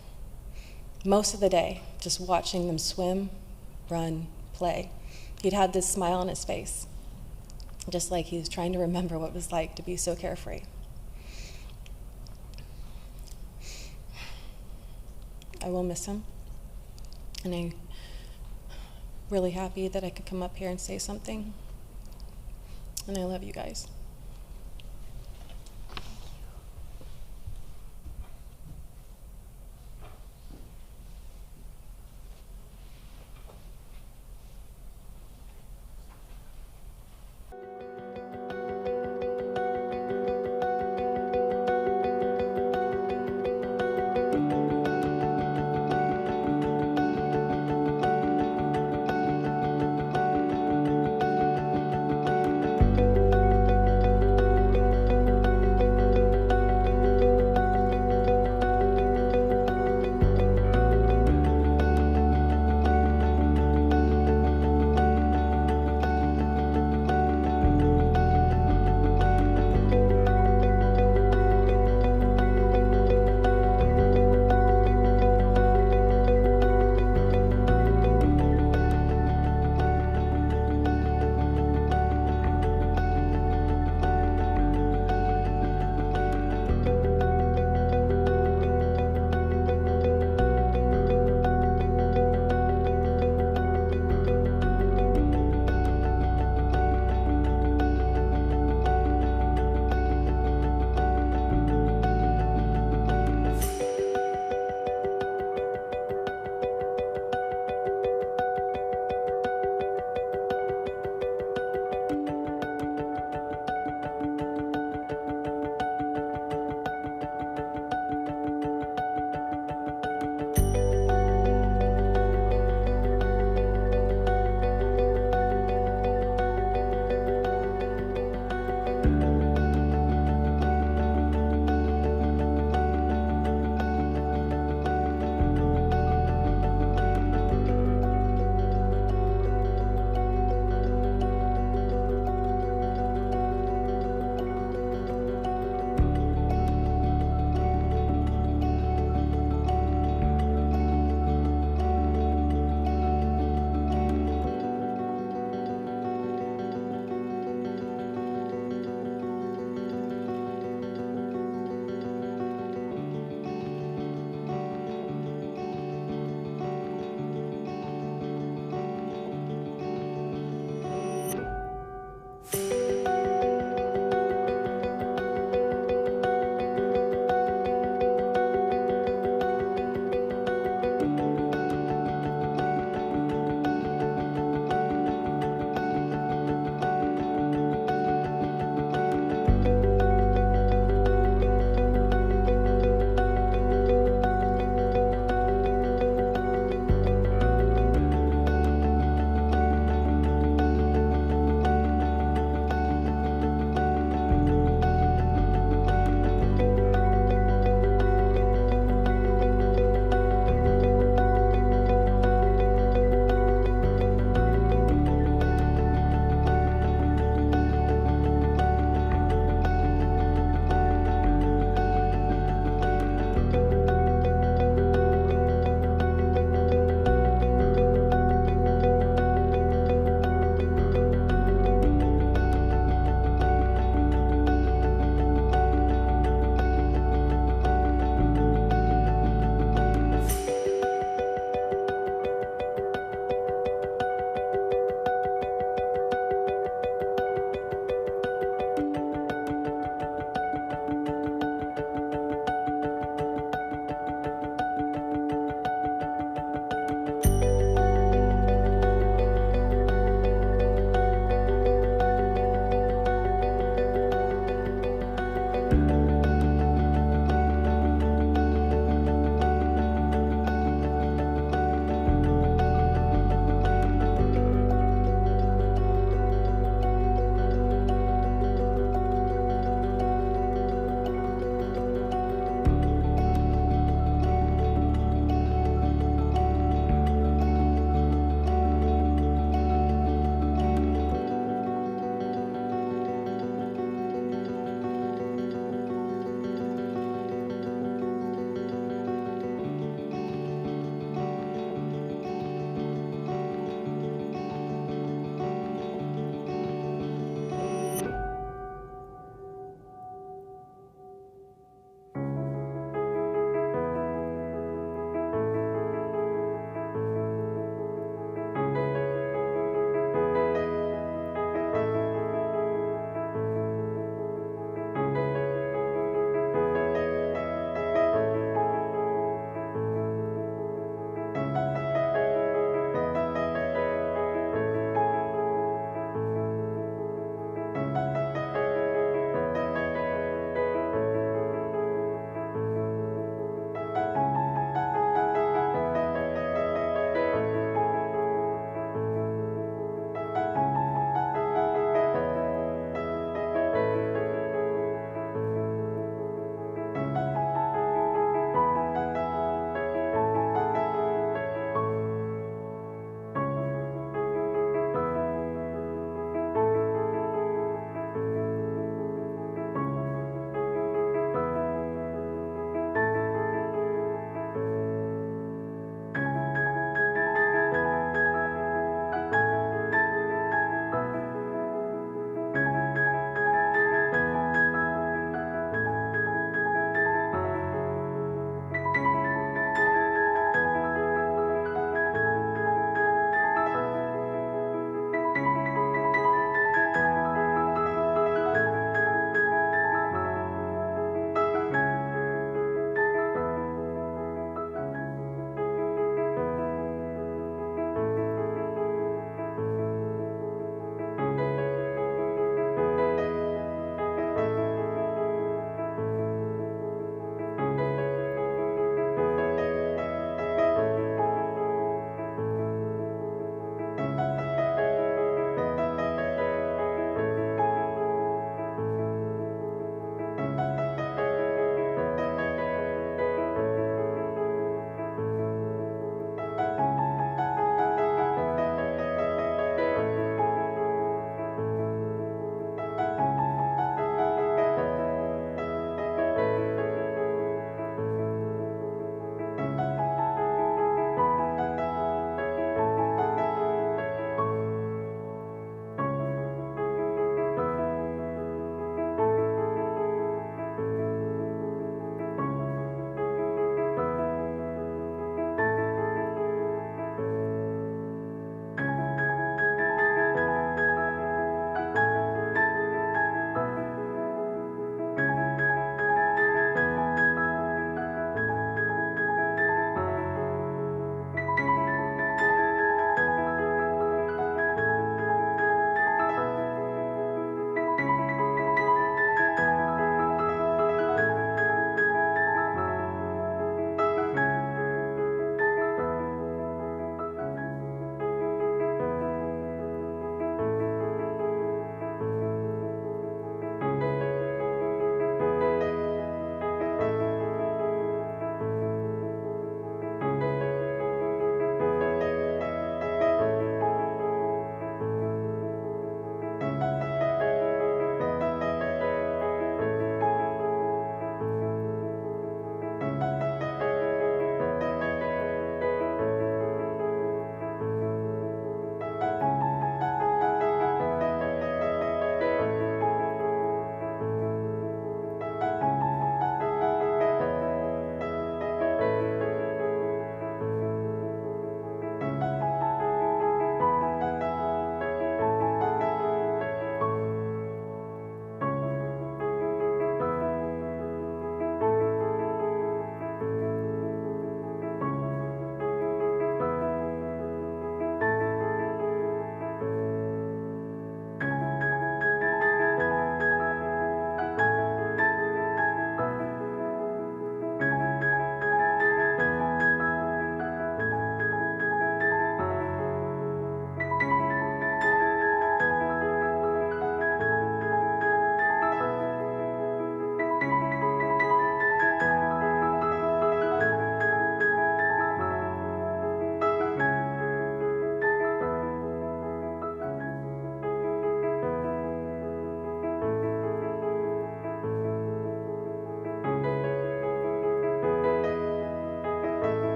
S11: most of the day just watching them swim, run, play. He'd had this smile on his face, just like he was trying to remember what it was like to be so carefree. I will miss him, and I'm really happy that I could come up here and say something, and I love you guys.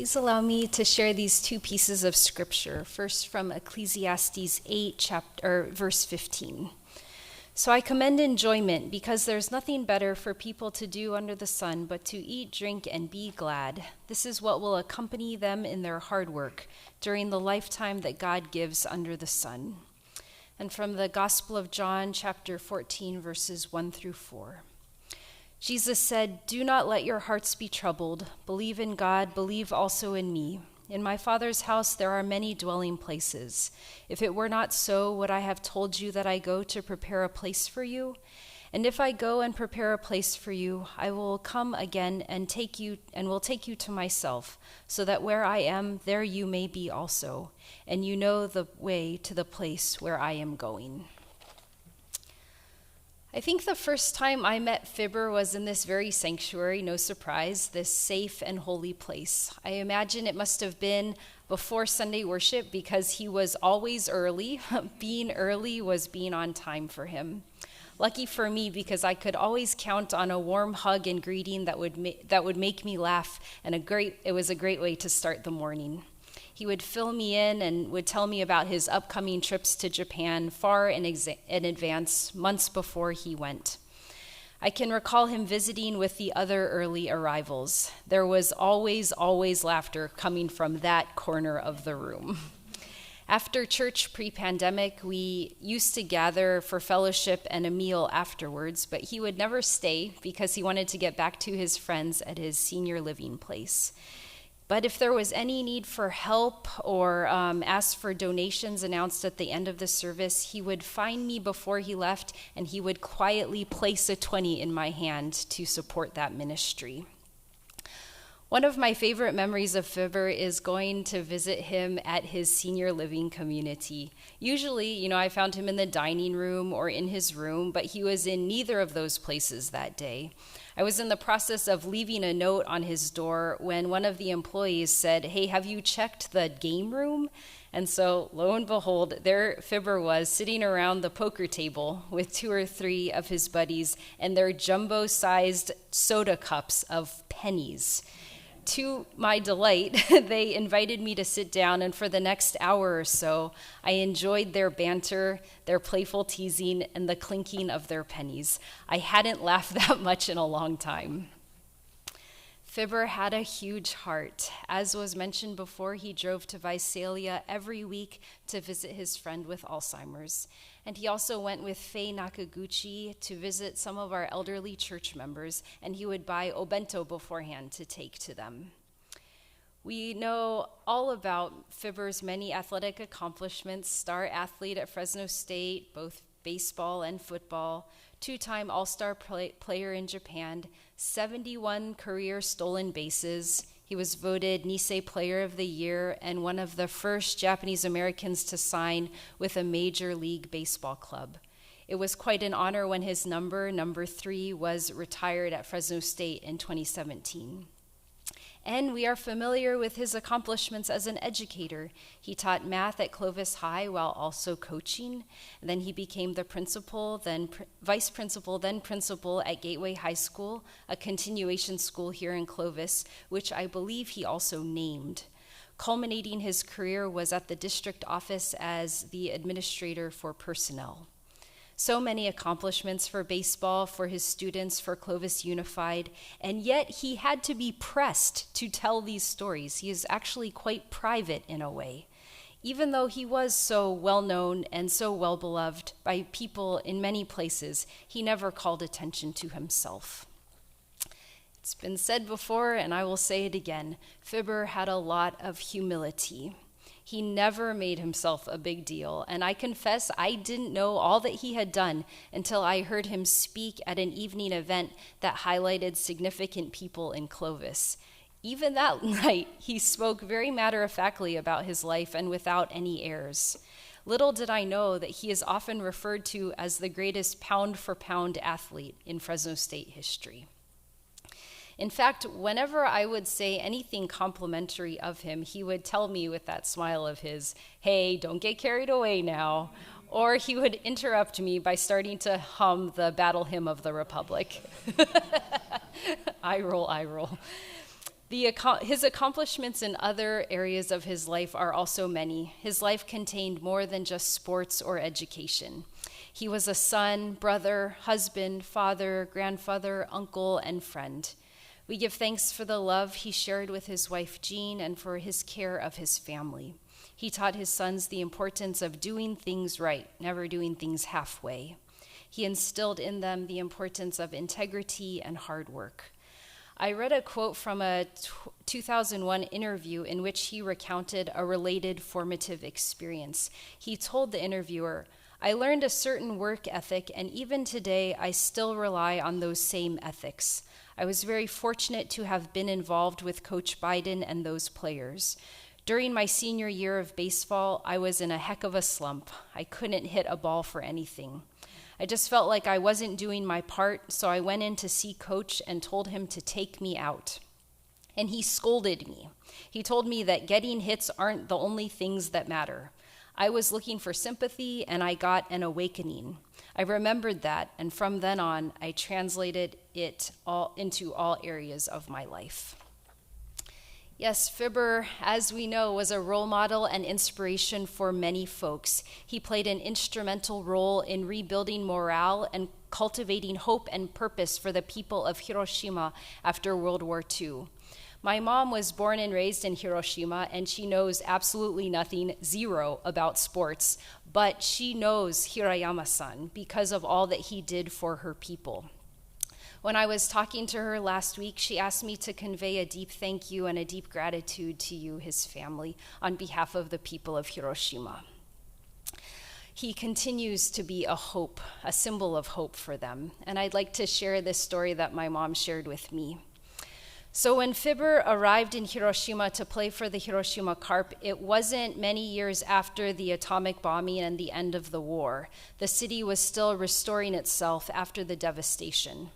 S1: Please allow me to share these two pieces of scripture. First from Ecclesiastes 8, verse 15. So I commend enjoyment, because there's nothing better for people to do under the sun but to eat, drink, and be glad. This is what will accompany them in their hard work during the lifetime that God gives under the sun. And from the Gospel of John, chapter 14, verses 1 through 4. Jesus said, "Do not let your hearts be troubled. Believe in God, believe also in me. In my Father's house there are many dwelling places. If it were not so, would I have told you that I go to prepare a place for you? And if I go and prepare a place for you, I will come again and will take you to myself, so that where I am, there you may be also, and you know the way to the place where I am going." I think the first time I met Fibber was in this very sanctuary, no surprise, this safe and holy place. I imagine it must have been before Sunday worship, because he was always early. Being early was being on time for him. Lucky for me, because I could always count on a warm hug and greeting that would make me laugh, and it was a great way to start the morning. He would fill me in and would tell me about his upcoming trips to Japan far in advance, months before he went. I can recall him visiting with the other early arrivals. There was always laughter coming from that corner of the room. After church pre-pandemic, we used to gather for fellowship and a meal afterwards, but he would never stay because he wanted to get back to his friends at his senior living place. But if there was any need for help or ask for donations announced at the end of the service, he would find me before he left, and he would quietly place a 20 in my hand to support that ministry. One of my favorite memories of Fibber is going to visit him at his senior living community. Usually, I found him in the dining room or in his room, but he was in neither of those places that day. I was in the process of leaving a note on his door when one of the employees said, "Hey, have you checked the game room?" And so, lo and behold, there Fibber was sitting around the poker table with 2 or 3 of his buddies and their jumbo-sized soda cups of pennies. To my delight, they invited me to sit down, and for the next hour or so, I enjoyed their banter, their playful teasing, and the clinking of their pennies. I hadn't laughed that much in a long time. Fibber had a huge heart. As was mentioned before, he drove to Visalia every week to visit his friend with Alzheimer's. And he also went with Faye Nakaguchi to visit some of our elderly church members, and he would buy obento beforehand to take to them. We know all about Fibber's many athletic accomplishments: star athlete at Fresno State, both baseball and football, 2-time All-Star player in Japan, 71 career stolen bases. He was voted Nisei Player of the Year and one of the first Japanese Americans to sign with a Major League Baseball club. It was quite an honor when his number 3, was retired at Fresno State in 2017. And we are familiar with his accomplishments as an educator. He taught math at Clovis High while also coaching. And then he became the principal, then vice principal, then principal at Gateway High School, a continuation school here in Clovis, which I believe he also named. Culminating his career was at the district office as the administrator for personnel. So many accomplishments for baseball, for his students, for Clovis Unified, and yet he had to be pressed to tell these stories. He is actually quite private in a way. Even though he was so well known and so well beloved by people in many places, he never called attention to himself. It's been said before, and I will say it again, Fibber had a lot of humility. He never made himself a big deal, and I confess I didn't know all that he had done until I heard him speak at an evening event that highlighted significant people in Clovis. Even that night, he spoke very matter-of-factly about his life and without any airs. Little did I know that he is often referred to as the greatest pound-for-pound athlete in Fresno State history. In fact, whenever I would say anything complimentary of him, he would tell me with that smile of his, "Hey, don't get carried away now." Or he would interrupt me by starting to hum the Battle Hymn of the Republic. I roll, I roll. His accomplishments in other areas of his life are also many. His life contained more than just sports or education. He was a son, brother, husband, father, grandfather, uncle, and friend. We give thanks for the love he shared with his wife Jean and for his care of his family. He taught his sons the importance of doing things right, never doing things halfway. He instilled in them the importance of integrity and hard work. I read a quote from a 2001 interview in which he recounted a related formative experience. He told the interviewer, "I learned a certain work ethic, and even today I still rely on those same ethics. I was very fortunate to have been involved with Coach Biden and those players. During my senior year of baseball, I was in a heck of a slump. I couldn't hit a ball for anything. I just felt like I wasn't doing my part, so I went in to see Coach and told him to take me out. And he scolded me. He told me that getting hits aren't the only things that matter. I was looking for sympathy, and I got an awakening. I remembered that, and from then on, I translated it all into all areas of my life." Yes, Fibber, as we know, was a role model and inspiration for many folks. He played an instrumental role in rebuilding morale and cultivating hope and purpose for the people of Hiroshima after World War II. My mom was born and raised in Hiroshima, and she knows absolutely nothing, zero, about sports, but she knows Hirayama-san because of all that he did for her people. When I was talking to her last week, she asked me to convey a deep thank you and a deep gratitude to you, his family, on behalf of the people of Hiroshima. He continues to be a hope, a symbol of hope for them. And I'd like to share this story that my mom shared with me. So when Fibber arrived in Hiroshima to play for the Hiroshima Carp, it wasn't many years after the atomic bombing and the end of the war. The city was still restoring itself after the devastation.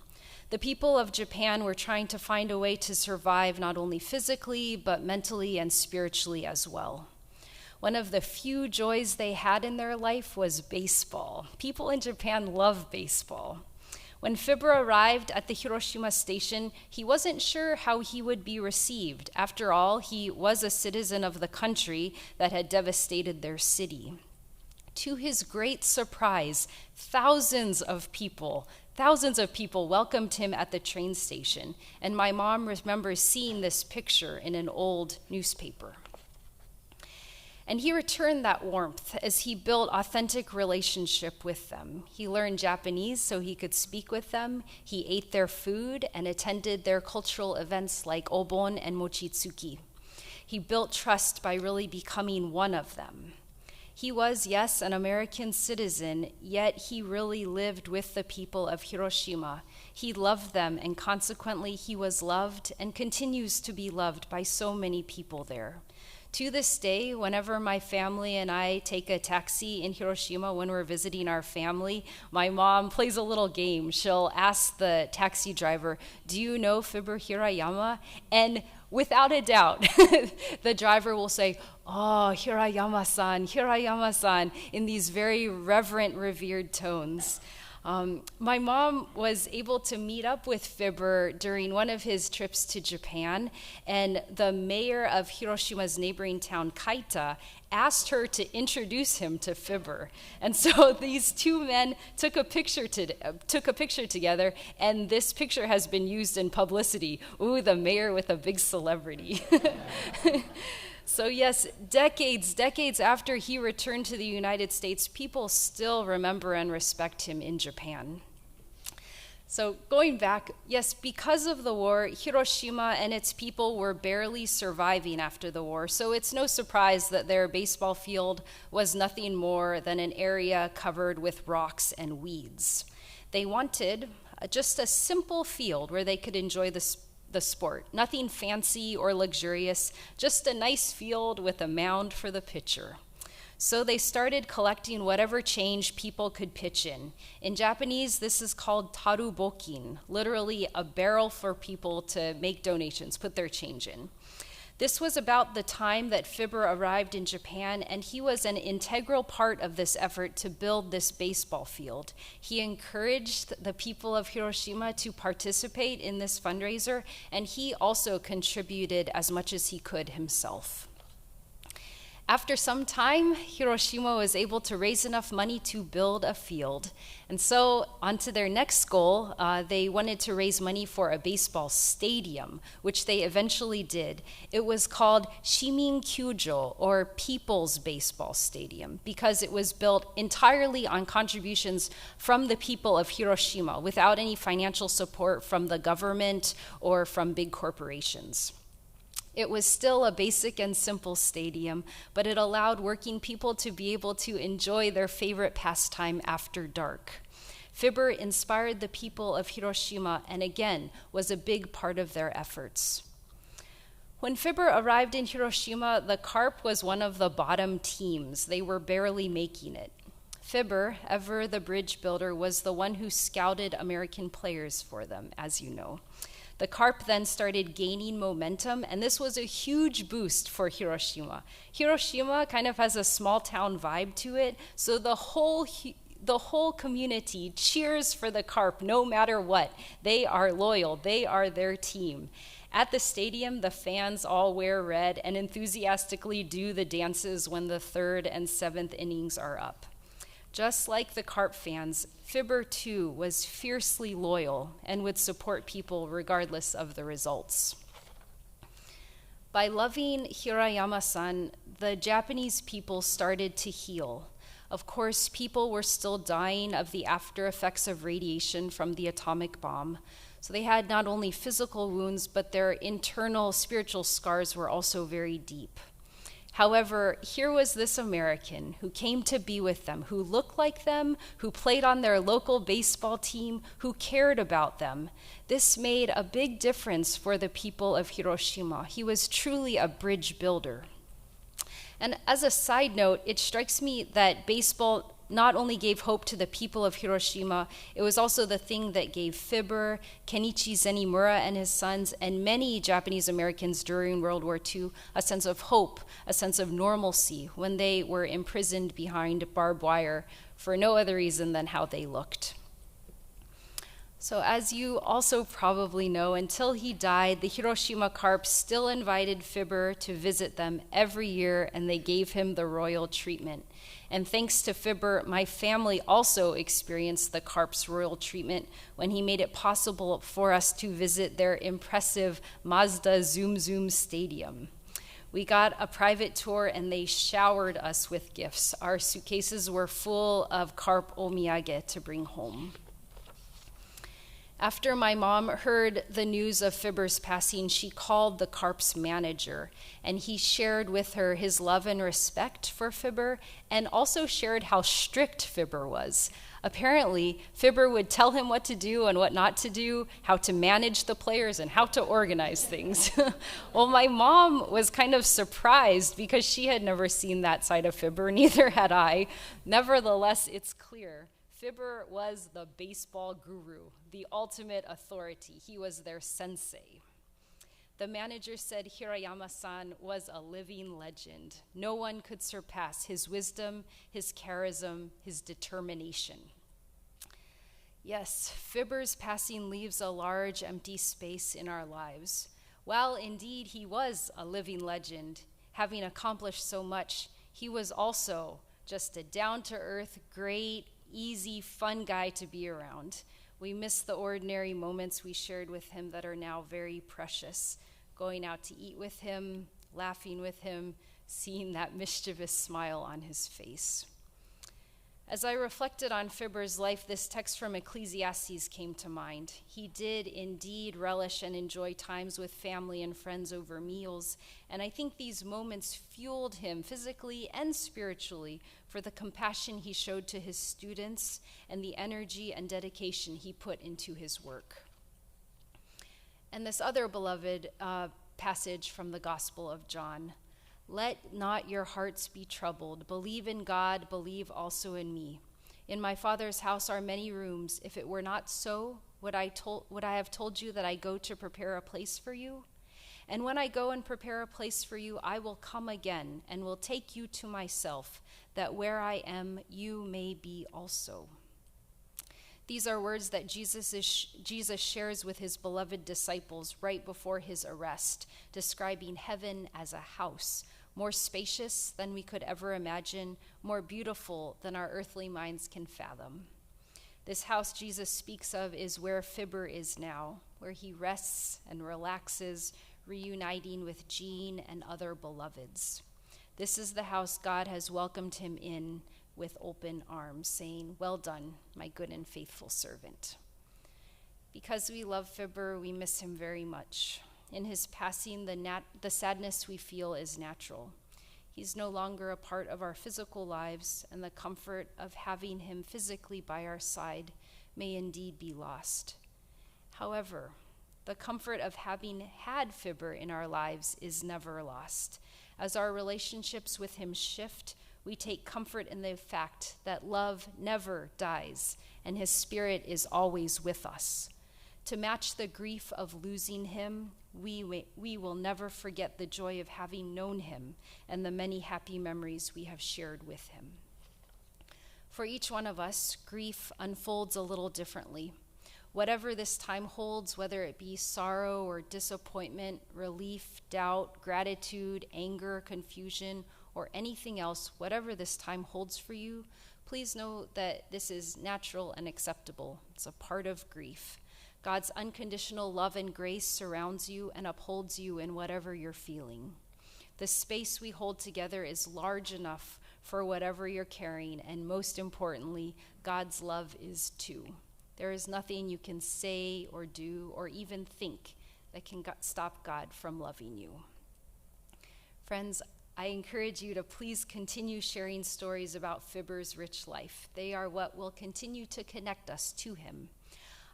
S1: The people of Japan were trying to find a way to survive not only physically, but mentally and spiritually as well. One of the few joys they had in their life was baseball. People in Japan love baseball. When Fibber arrived at the Hiroshima station, he wasn't sure how he would be received. After all, he was a citizen of the country that had devastated their city. To his great surprise, thousands of people welcomed him at the train station, and my mom remembers seeing this picture in an old newspaper. And he returned that warmth as he built authentic relationship with them. He learned Japanese so he could speak with them. He ate their food and attended their cultural events like Obon and Mochitsuki. He built trust by really becoming one of them. He was, yes, an American citizen, yet he really lived with the people of Hiroshima. He loved them, and consequently he was loved and continues to be loved by so many people there. To this day, whenever my family and I take a taxi in Hiroshima when we're visiting our family, my mom plays a little game. She'll ask the taxi driver, "Do you know Fibber Hirayama?" And without a doubt, the driver will say, "Oh, Hirayama-san, Hirayama-san," in these very reverent, revered tones. My mom was able to meet up with Fibber during one of his trips to Japan, and the mayor of Hiroshima's neighboring town, Kaita, asked her to introduce him to Fibber. And so these two men took a picture together, and this picture has been used in publicity. Ooh, the mayor with a big celebrity. So yes, decades after he returned to the United States, people still remember and respect him in Japan. So going back, yes, because of the war, Hiroshima and its people were barely surviving after the war. So it's no surprise that their baseball field was nothing more than an area covered with rocks and weeds. They wanted just a simple field where they could enjoy the sport. Nothing fancy or luxurious, just a nice field with a mound for the pitcher. So they started collecting whatever change people could pitch in. In Japanese, this is called tarubokin, literally a barrel for people to make donations, put their change in. This was about the time that Fibber arrived in Japan, and he was an integral part of this effort to build this baseball field. He encouraged the people of Hiroshima to participate in this fundraiser, and he also contributed as much as he could himself. After some time, Hiroshima was able to raise enough money to build a field. And so, on to their next goal, they wanted to raise money for a baseball stadium, which they eventually did. It was called Shimin Kyujo, or People's Baseball Stadium, because it was built entirely on contributions from the people of Hiroshima, without any financial support from the government or from big corporations. It was still a basic and simple stadium, but it allowed working people to be able to enjoy their favorite pastime after dark. Fibber inspired the people of Hiroshima and again was a big part of their efforts. When Fibber arrived in Hiroshima, the Carp was one of the bottom teams. They were barely making it. Fibber, ever the bridge builder, was the one who scouted American players for them, as you know. The Carp then started gaining momentum, and this was a huge boost for Hiroshima. Hiroshima kind of has a small town vibe to it, so the whole community cheers for the Carp no matter what. They are loyal. They are their team. At the stadium, the fans all wear red and enthusiastically do the dances when the 3rd and 7th innings are up. Just like the Carp fans, Fibber too was fiercely loyal and would support people regardless of the results. By loving Hirayama-san, the Japanese people started to heal. Of course, people were still dying of the after effects of radiation from the atomic bomb. So they had not only physical wounds, but their internal spiritual scars were also very deep. However, here was this American who came to be with them, who looked like them, who played on their local baseball team, who cared about them. This made a big difference for the people of Hiroshima. He was truly a bridge builder. And as a side note, it strikes me that baseball not only gave hope to the people of Hiroshima, it was also the thing that gave Fibber, Kenichi Zenimura and his sons, and many Japanese Americans during World War II a sense of hope, a sense of normalcy when they were imprisoned behind barbed wire for no other reason than how they looked. So as you also probably know, until he died, the Hiroshima Carp still invited Fibber to visit them every year, and they gave him the royal treatment. And thanks to Fibber, my family also experienced the Carp's royal treatment when he made it possible for us to visit their impressive Mazda Zoom Zoom Stadium. We got a private tour and they showered us with gifts. Our suitcases were full of Carp omiyage to bring home. After my mom heard the news of Fibber's passing, she called the Carp's manager, and he shared with her his love and respect for Fibber, and also shared how strict Fibber was. Apparently, Fibber would tell him what to do and what not to do, how to manage the players, and how to organize things. Well, my mom was kind of surprised because she had never seen that side of Fibber, neither had I. Nevertheless, it's clear. Fibber was the baseball guru, the ultimate authority. He was their sensei. The manager said Hirayama-san was a living legend. No one could surpass his wisdom, his charism, his determination. Yes, Fibber's passing leaves a large empty space in our lives. While indeed he was a living legend, having accomplished so much, he was also just a down-to-earth, great, easy, fun guy to be around. We miss the ordinary moments we shared with him that are now very precious. Going out to eat with him, laughing with him, seeing that mischievous smile on his face. As I reflected on Fibber's life, this text from Ecclesiastes came to mind. He did indeed relish and enjoy times with family and friends over meals, and I think these moments fueled him physically and spiritually for the compassion he showed to his students and the energy and dedication he put into his work. And this other beloved passage from the Gospel of John: "Let not your hearts be troubled. Believe in God, believe also in me. In my Father's house are many rooms. If it were not so, would I have told you that I go to prepare a place for you? And when I go and prepare a place for you, I will come again and will take you to myself, that where I am, you may be also. These are words that Jesus shares with his beloved disciples right before his arrest, describing heaven as a house, more spacious than we could ever imagine, more beautiful than our earthly minds can fathom. This house Jesus speaks of is where Fibber is now, where he rests and relaxes, reuniting with Jean and other beloveds. This is the house God has welcomed him in with open arms, saying, "Well done, my good and faithful servant." Because we love Fibber, we miss him very much. In his passing, the sadness we feel is natural. He's no longer a part of our physical lives, and the comfort of having him physically by our side may indeed be lost. However, the comfort of having had Fibber in our lives is never lost. As our relationships with him shift, we take comfort in the fact that love never dies, and his spirit is always with us. To match the grief of losing him, we will never forget the joy of having known him and the many happy memories we have shared with him. For each one of us, grief unfolds a little differently. Whatever this time holds, whether it be sorrow or disappointment, relief, doubt, gratitude, anger, confusion, or anything else, whatever this time holds for you, please know that this is natural and acceptable. It's a part of grief. God's unconditional love and grace surrounds you and upholds you in whatever you're feeling. The space we hold together is large enough for whatever you're carrying, and most importantly, God's love is too. There is nothing you can say or do or even think that can stop God from loving you. Friends, I encourage you to please continue sharing stories about Fibber's rich life. They are what will continue to connect us to him.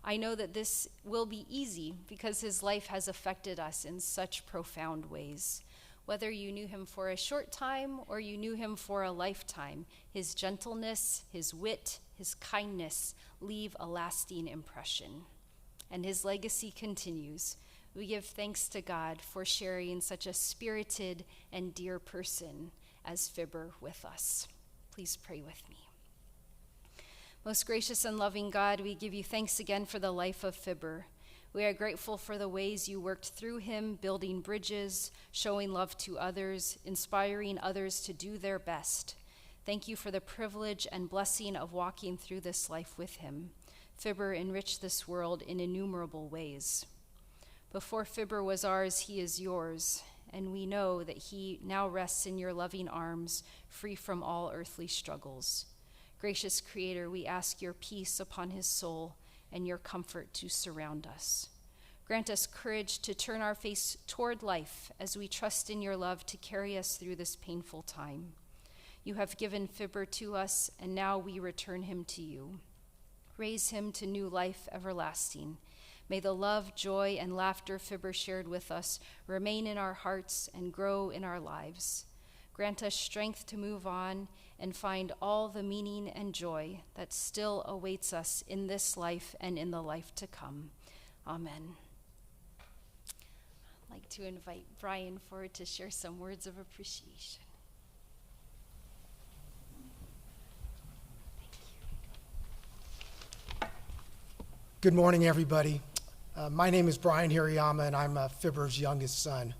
S1: I know that this will be easy because his life has affected us in such profound ways. Whether you knew him for a short time or you knew him for a lifetime, his gentleness, his wit, his kindness leave a lasting impression. And his legacy continues. We give thanks to God for sharing such a spirited and dear person as Fibber with us. Please pray with me. Most gracious and loving God, we give you thanks again for the life of Fibber. We are grateful for the ways you worked through him, building bridges, showing love to others, inspiring others to do their best. Thank you for the privilege and blessing of walking through this life with him. Fibber enriched this world in innumerable ways. Before Fibber was ours, he is yours, and we know that he now rests in your loving arms, free from all earthly struggles. Gracious Creator, we ask your peace upon his soul and your comfort to surround us. Grant us courage to turn our face toward life as we trust in your love to carry us through this painful time. You have given Fibber to us, and now we return him to you. Raise him to new life everlasting. May the love, joy, and laughter Fibber shared with us remain in our hearts and grow in our lives. Grant us strength to move on and find all the meaning and joy that still awaits us in this life and in the life to come. Amen. I'd like to invite Brian forward to share some words of appreciation.
S12: Good morning, everybody. My name is Brian Hirayama, and I'm Fibber's youngest son.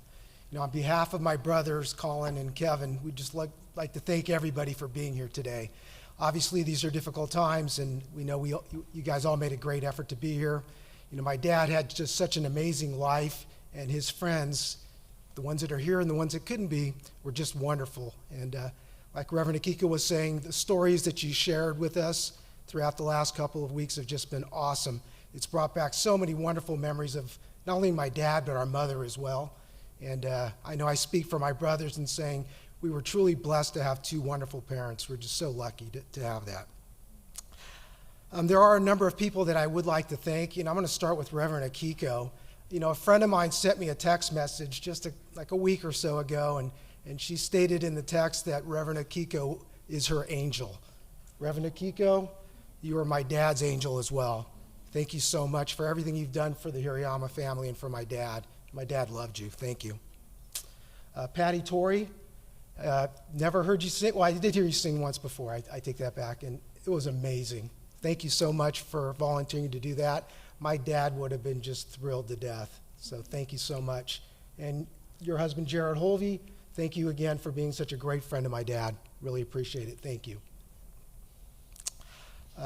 S12: On behalf of my brothers, Colin and Kevin, we'd just like to thank everybody for being here today. Obviously, these are difficult times, and we know you guys all made a great effort to be here. My dad had just such an amazing life, and his friends, the ones that are here and the ones that couldn't be, were just wonderful. And like Reverend Akiko was saying, the stories that you shared with us throughout the last couple of weeks have just been awesome. It's brought back so many wonderful memories of not only my dad, but our mother as well. And I know I speak for my brothers in saying we were truly blessed to have two wonderful parents. We're just so lucky to have that. There are a number of people that I would like to thank. I'm going to start with Reverend Akiko. A friend of mine sent me a text message just like a week or so ago, and she stated in the text that Reverend Akiko is her angel. Reverend Akiko, you are my dad's angel as well. Thank you so much for everything you've done for the Hirayama family and for my dad. My dad loved you. Thank you. Patty Torrey, never heard you sing. Well, I did hear you sing once before. I take that back, and it was amazing. Thank you so much for volunteering to do that. My dad would have been just thrilled to death. So thank you so much. And your husband, Jared Holvey, thank you again for being such a great friend of my dad. Really appreciate it. Thank you.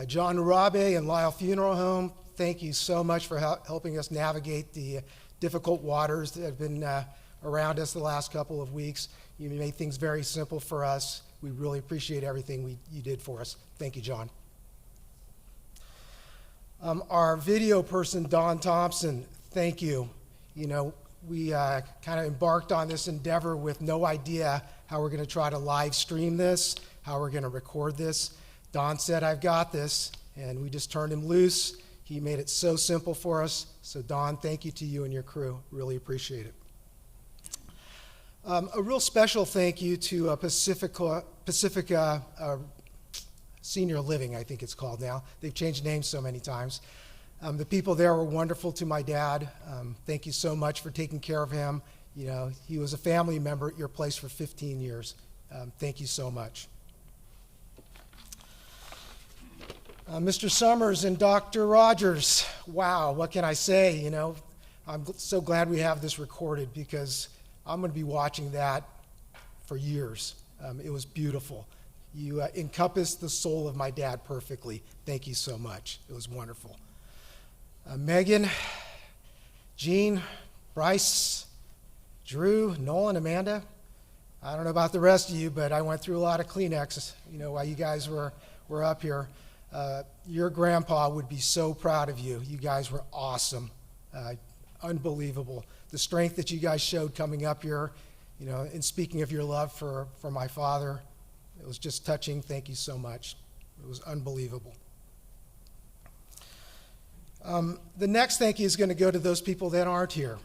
S12: John Urabe and Lyle Funeral Home, thank you so much for helping us navigate the difficult waters that have been around us the last couple of weeks. You made things very simple for us. We really appreciate everything you did for us. Thank you, John. Our video person, Don Thompson, thank you. You know, we kind of embarked on this endeavor with no idea how we're going to try to live stream this, how we're going to record this. Don said, I've got this, and we just turned him loose. He made it so simple for us. So Don, thank you to you and your crew. Really appreciate it. A real special thank you to Pacifica Senior Living, I think it's called now. They've changed names so many times. The people there were wonderful to my dad. Thank you so much for taking care of him. You know, he was a family member at your place for 15 years. Thank you so much. Mr. Summers and Dr. Rogers, wow, what can I say? You know, I'm so glad we have this recorded because I'm going to be watching that for years. It was beautiful. You encompassed the soul of my dad perfectly. Thank you so much. It was wonderful. Megan, Jean, Bryce, Drew, Nolan, Amanda. I don't know about the rest of you, but I went through a lot of Kleenex, you know, while you guys were up here. Your grandpa would be so proud of you. You guys were awesome. Unbelievable. The strength that you guys showed coming up here, you know, and speaking of your love for my father, it was just touching. Thank you so much. It was unbelievable. The next thank you is going to go to those people that aren't here.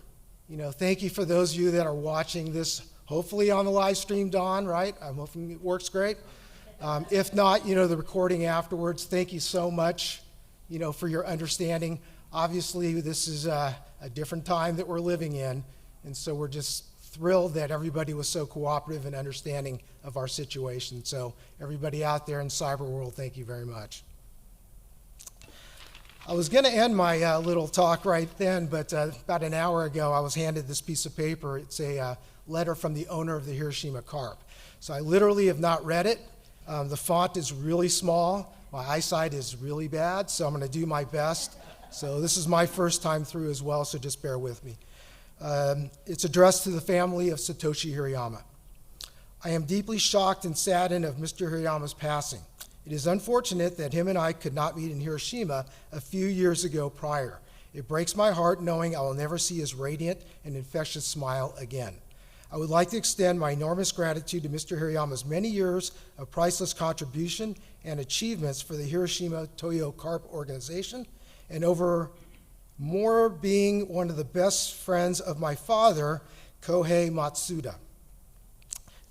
S12: You know, thank you for those of you that are watching this, hopefully on the live stream, Dawn, right? I'm hoping it works great. If not, you know, the recording afterwards. Thank you so much, you know, for your understanding. Obviously, this is a different time that we're living in, and so we're just thrilled that everybody was so cooperative and understanding of our situation. So everybody out there in cyber world, thank you very much. I was going to end my little talk right then, but about an hour ago, I was handed this piece of paper. It's a letter from the owner of the Hiroshima Carp. So I literally have not read it. The font is really small. My eyesight is really bad, so I'm going to do my best. So this is my first time through as well, so just bear with me. It's addressed to the family of Satoshi Hirayama. I am deeply shocked and saddened of Mr. Hirayama's passing. It is unfortunate that him and I could not meet in Hiroshima a few years ago prior. It breaks my heart knowing I will never see his radiant and infectious smile again. I would like to extend my enormous gratitude to Mr. Hirayama's many years of priceless contribution and achievements for the Hiroshima Toyo Carp organization, and over more being one of the best friends of my father, Kohei Matsuda.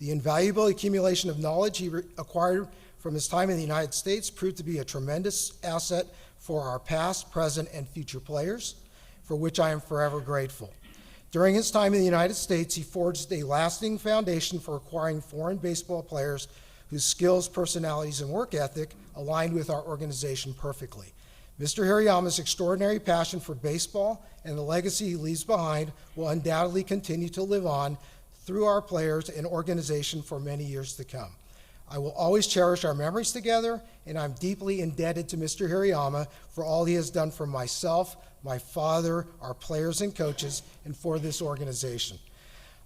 S12: The invaluable accumulation of knowledge he acquired from his time in the United States proved to be a tremendous asset for our past, present, and future players, for which I am forever grateful. During his time in the United States, he forged a lasting foundation for acquiring foreign baseball players whose skills, personalities, and work ethic aligned with our organization perfectly. Mr. Hirayama's extraordinary passion for baseball and the legacy he leaves behind will undoubtedly continue to live on through our players and organization for many years to come. I will always cherish our memories together, and I'm deeply indebted to Mr. Hirayama for all he has done for myself, my father, our players and coaches, and for this organization.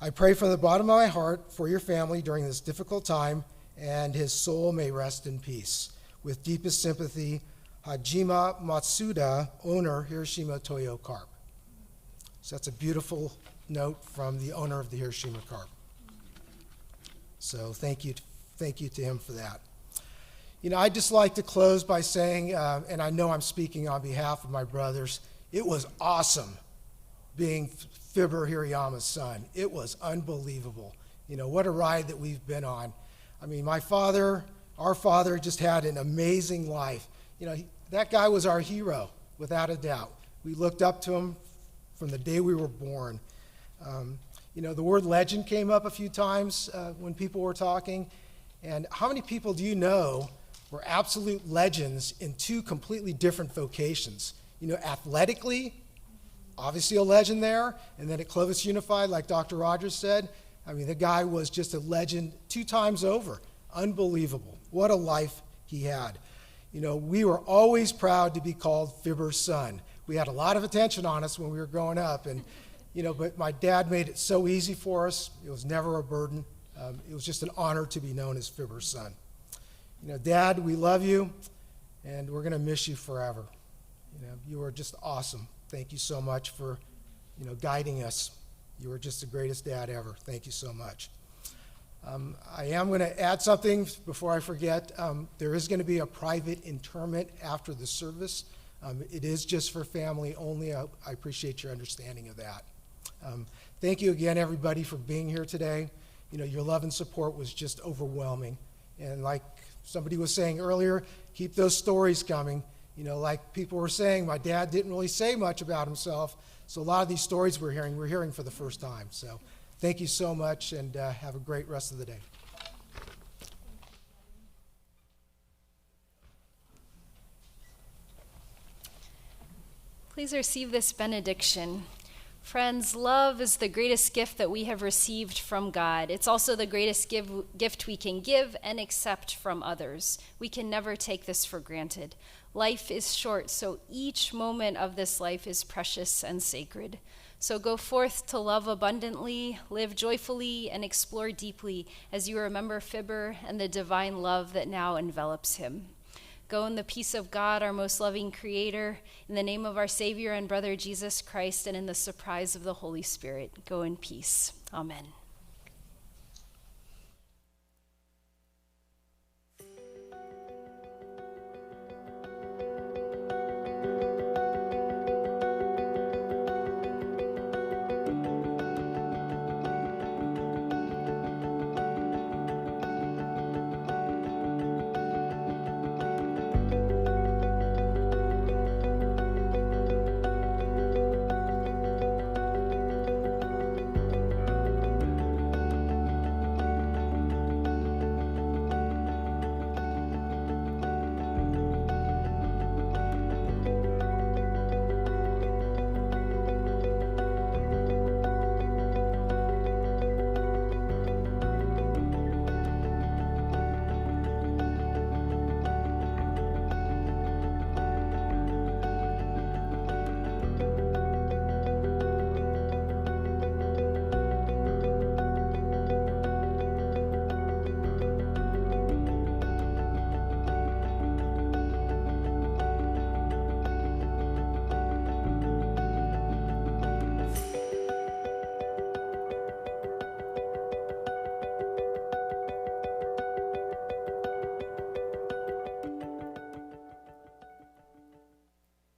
S12: I pray from the bottom of my heart for your family during this difficult time, and his soul may rest in peace. With deepest sympathy, Hajime Matsuda, owner, Hiroshima Toyo Carp. So that's a beautiful note from the owner of the Hiroshima Carp. So thank you to him for that. You know, I'd just like to close by saying, and I know I'm speaking on behalf of my brothers, it was awesome being Fibber Hirayama's son. It was unbelievable. You know, what a ride that we've been on. I mean, our father just had an amazing life. You know, that guy was our hero, without a doubt. We looked up to him from the day we were born. The word legend came up a few times when people were talking. And how many people do you know were absolute legends in two completely different vocations? Athletically, obviously a legend there. And then at Clovis Unified, like Dr. Rogers said, the guy was just a legend 2 times over. Unbelievable. What a life he had. We were always proud to be called Fibber's son. We had a lot of attention on us when we were growing up, but my dad made it so easy for us. It was never a burden. It was just an honor to be known as Fibber's son. Dad, we love you, and we're going to miss you forever. You were just awesome. Thank you so much for, guiding us. You were just the greatest dad ever. Thank you so much. I am going to add something before I forget. There is going to be a private interment after the service. It is just for family only. I appreciate your understanding of that. Thank you again, everybody, for being here today. Your love and support was just overwhelming. And like somebody was saying earlier, keep those stories coming. Like people were saying, my dad didn't really say much about himself. So a lot of these stories we're hearing for the first time. So thank you so much, and have a great rest of the day.
S1: Please receive this benediction. Friends, love is the greatest gift that we have received from God. It's also the greatest gift we can give and accept from others. We can never take this for granted. Life is short, so each moment of this life is precious and sacred. So go forth to love abundantly, live joyfully, and explore deeply as you remember Fibber and the divine love that now envelops him. Go in the peace of God, our most loving Creator, in the name of our Savior and brother Jesus Christ, and in the surprise of the Holy Spirit. Go in peace. Amen.